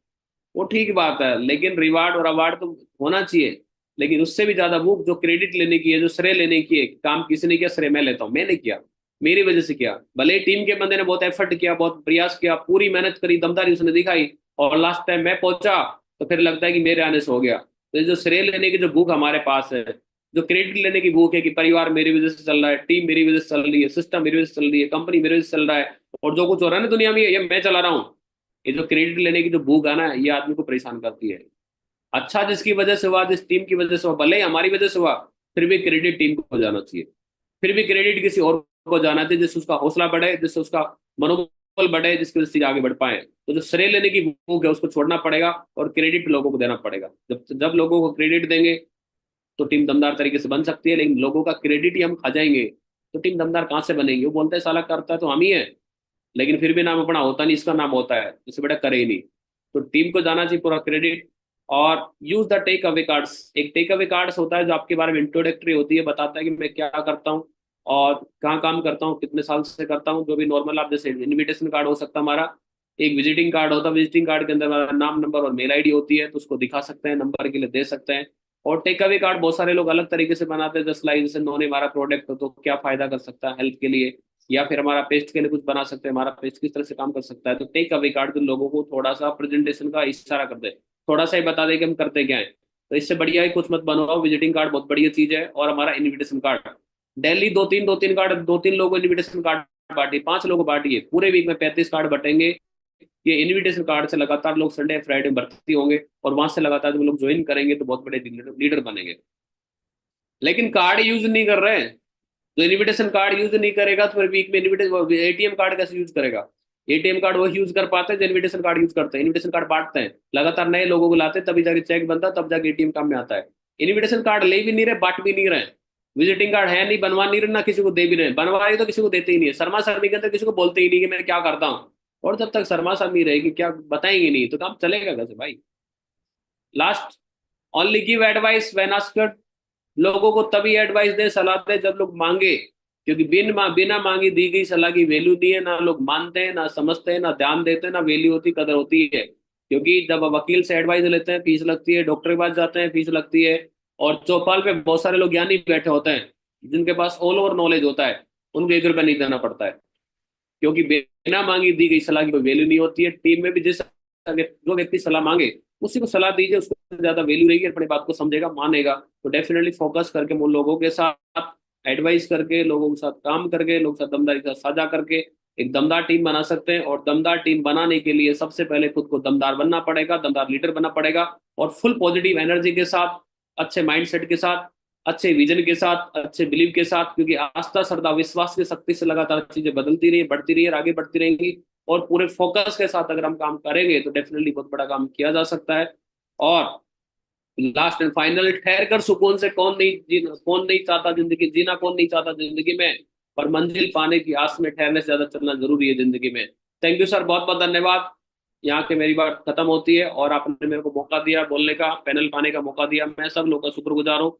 वो ठीक बात है, लेकिन रिवार्ड और अवार्ड तो होना चाहिए, लेकिन उससे भी ज्यादा भूख जो क्रेडिट लेने की है, जो श्रेय लेने की है। काम किसी ने किया, श्रेय मैं लेता हूँ, मैंने किया, मेरी वजह से किया। भले ही टीम के बंदे ने बहुत एफर्ट किया, बहुत प्रयास किया, पूरी मेहनत करी, दमदारी उसने दिखाई, और लास्ट टाइम मैं पहुंचा तो फिर लगता है कि मेरे आने से हो गया। तो ये जो श्रेय लेने की जो भूख हमारे पास है, जो क्रेडिट लेने की भूख है कि परिवार मेरी वजह से चल रहा है, टीम मेरी वजह से चल रही है, सिस्टम मेरी वजह से चल रही है, कंपनी मेरी वजह से चल रहा है, और जो कुछ हो रहा है ना दुनिया में ये मैं चला रहा हूँ। ये जो क्रेडिट लेने की जो भूख है ना, ये आदमी को परेशान करती है। अच्छा जिसकी वजह से हुआ, जिस टीम की वजह से हुआ, भले ही हमारी वजह से हुआ, फिर भी क्रेडिट टीम को जाना चाहिए, फिर भी क्रेडिट किसी और को जाना चाहिए, जिससे उसका हौसला बढ़े, जिससे उसका मनोबल बढ़े, जिसकी वजह से आगे बढ़ पाए। तो जो श्रेय लेने की भूख है उसको छोड़ना पड़ेगा और क्रेडिट लोगों को देना पड़ेगा। जब जब लोगों को क्रेडिट देंगे तो टीम दमदार तरीके से बन सकती है, लेकिन लोगों का क्रेडिट ही हम खा जाएंगे तो टीम दमदार कहाँ से बनेगी। वो बोलते हैं साला करता है तो हम ही है, लेकिन फिर भी नाम अपना होता नहीं, इसका नाम होता है, इससे बेटा करे ही नहीं। तो टीम को जाना चाहिए पूरा क्रेडिट। और use the take away cards. एक टेक अवे कार्ड्स होता है जो आपके बारे में इंट्रोडक्टरी होती है, बताता है कि मैं क्या करता हूँ और कहाँ काम करता हूँ, कितने साल से करता हूँ, जो भी नॉर्मल आप जैसे इनविटेशन कार्ड हो सकता है हमारा, एक विजिटिंग कार्ड होता है, विजिटिंग कार्ड के अंदर हमारा नाम, नंबर और मेल आईडी होती है, तो उसको दिखा सकते हैं, नंबर के लिए दे सकते हैं। और टेक अवे कार्ड बहुत सारे लोग अलग तरीके से बनाते हैं, जस्ट लाइक जैसे उन्होंने हमारा प्रोडक्ट हो तो क्या फायदा कर सकता है हेल्थ के लिए, या फिर हमारा पेस्ट के लिए कुछ बना सकते हैं, हमारा पेस्ट किस तरह से काम कर सकता है। तो टेक अवे कार्ड जो लोगों को थोड़ा सा प्रेजेंटेशन का इशारा कर दे, थोड़ा सा ही बता दे कि हम करते क्या है। तो इससे बढ़िया ही कुछ मत बनवाओ। विजिटिंग कार्ड बहुत बढ़िया चीज है। और हमारा इनविटेशन कार्ड डेली दो तीन कार्ड, 2-3 लोगों को इनविटेशन कार्ड बांटिए, 5 लोगों को बांटिए, पूरे वीक में 35 कार्ड बटेंगे। ये इनविटेशन कार्ड से लगातार लोग संडे फ्राइडे भर्ती होंगे, और वहां से लगातार जब लोग ज्वाइन करेंगे तो बहुत बड़े लीडर बनेंगे। लेकिन कार्ड यूज नहीं कर रहे हैं, तो इनविटेशन कार्ड यूज नहीं करेगा तो फिर वीक में इनविटेशन, एटीएम कार्ड कैसे यूज करेगा। एटीएम कार्ड वो यूज कर पाते हैं जो इनविटेशन कार्ड यूज करते हैं। इनविटेशन कार्ड बांटते हैं, लगातार नए लोगों को लाते हैं, तभी जाके चेक बनता है, तब जाके एटीएम काम में आता है। इनविटेशन कार्ड ले भी नहीं रहे, बांट भी नहीं रहे। विजिटिंग कार्ड है नहीं, बनवा नहीं रहे, ना किसी को दे भी रहे, बनवा रही तो किसी को देते ही नहीं है। शर्मा शर्मी के अंदर किसी को बोलते ही नहीं कि मैं क्या करता हूँ। और जब तक शर्मा शर्मी रहेगी, क्या बताएंगे नहीं, तो काम चलेगा कैसे भाई। Last, only give advice when asked. लोगों को तभी एडवाइस दे, सलाह दे जब लोग मांगे, क्योंकि बिना मांगी दी गई सलाह की वैल्यू नहीं है, ना लोग मानते हैं, ना समझते हैं, ना ध्यान देते हैं, ना वैल्यू होती, कदर होती है। क्योंकि जब वकील से एडवाइस लेते हैं फीस लगती है, डॉक्टर के पास जाते हैं फीस लगती है, और चौपाल पे बहुत सारे लोग ज्ञानी बैठे होते हैं जिनके पास ऑल ओवर नॉलेज होता है, उनको 1 रुपया नहीं देना पड़ता है। क्योंकि बिना मांगी दी गई सलाह की कोई वैल्यू नहीं होती है। टीम में भी जो व्यक्ति सलाह मांगे उसी को सलाह दीजिए, उसको ज्यादा वैल्यू रहेगी, अपनी बात को समझेगा, मानेगा। तो डेफिनेटली फोकस करके उन लोगों के साथ एडवाइस करके, लोगों के साथ काम करके, लोगों के साथ दमदारी के साथ साझा करके एक दमदार टीम बना सकते हैं। और दमदार टीम बनाने के लिए सबसे पहले खुद को दमदार बनना पड़ेगा, दमदार लीडर बनना पड़ेगा, और फुल पॉजिटिव एनर्जी के साथ, अच्छे माइंडसेट के साथ, अच्छे विजन के साथ, अच्छे बिलीव के साथ। क्योंकि आस्था, श्रद्धा, विश्वास की शक्ति से लगातार चीजें बदलती रही, बढ़ती रही और आगे बढ़ती रहेंगी। और पूरे फोकस के साथ अगर हम काम करेंगे तो डेफिनेटली बहुत बड़ा काम किया जा सकता है। और लास्ट एंड फाइनल, ठहर कर सुकून से कौन नहीं चाहता जिंदगी जीना, कौन नहीं चाहता जिंदगी में, पर मंजिल पाने की आस में ठहरने से ज्यादा चलना जरूरी है जिंदगी में। थैंक यू सर, बहुत बहुत धन्यवाद। यहाँ के मेरी बात खत्म होती है, और आपने मेरे को मौका दिया बोलने का, पैनल पाने का मौका दिया, मैं सब लोगों का शुक्रगुजार हूँ।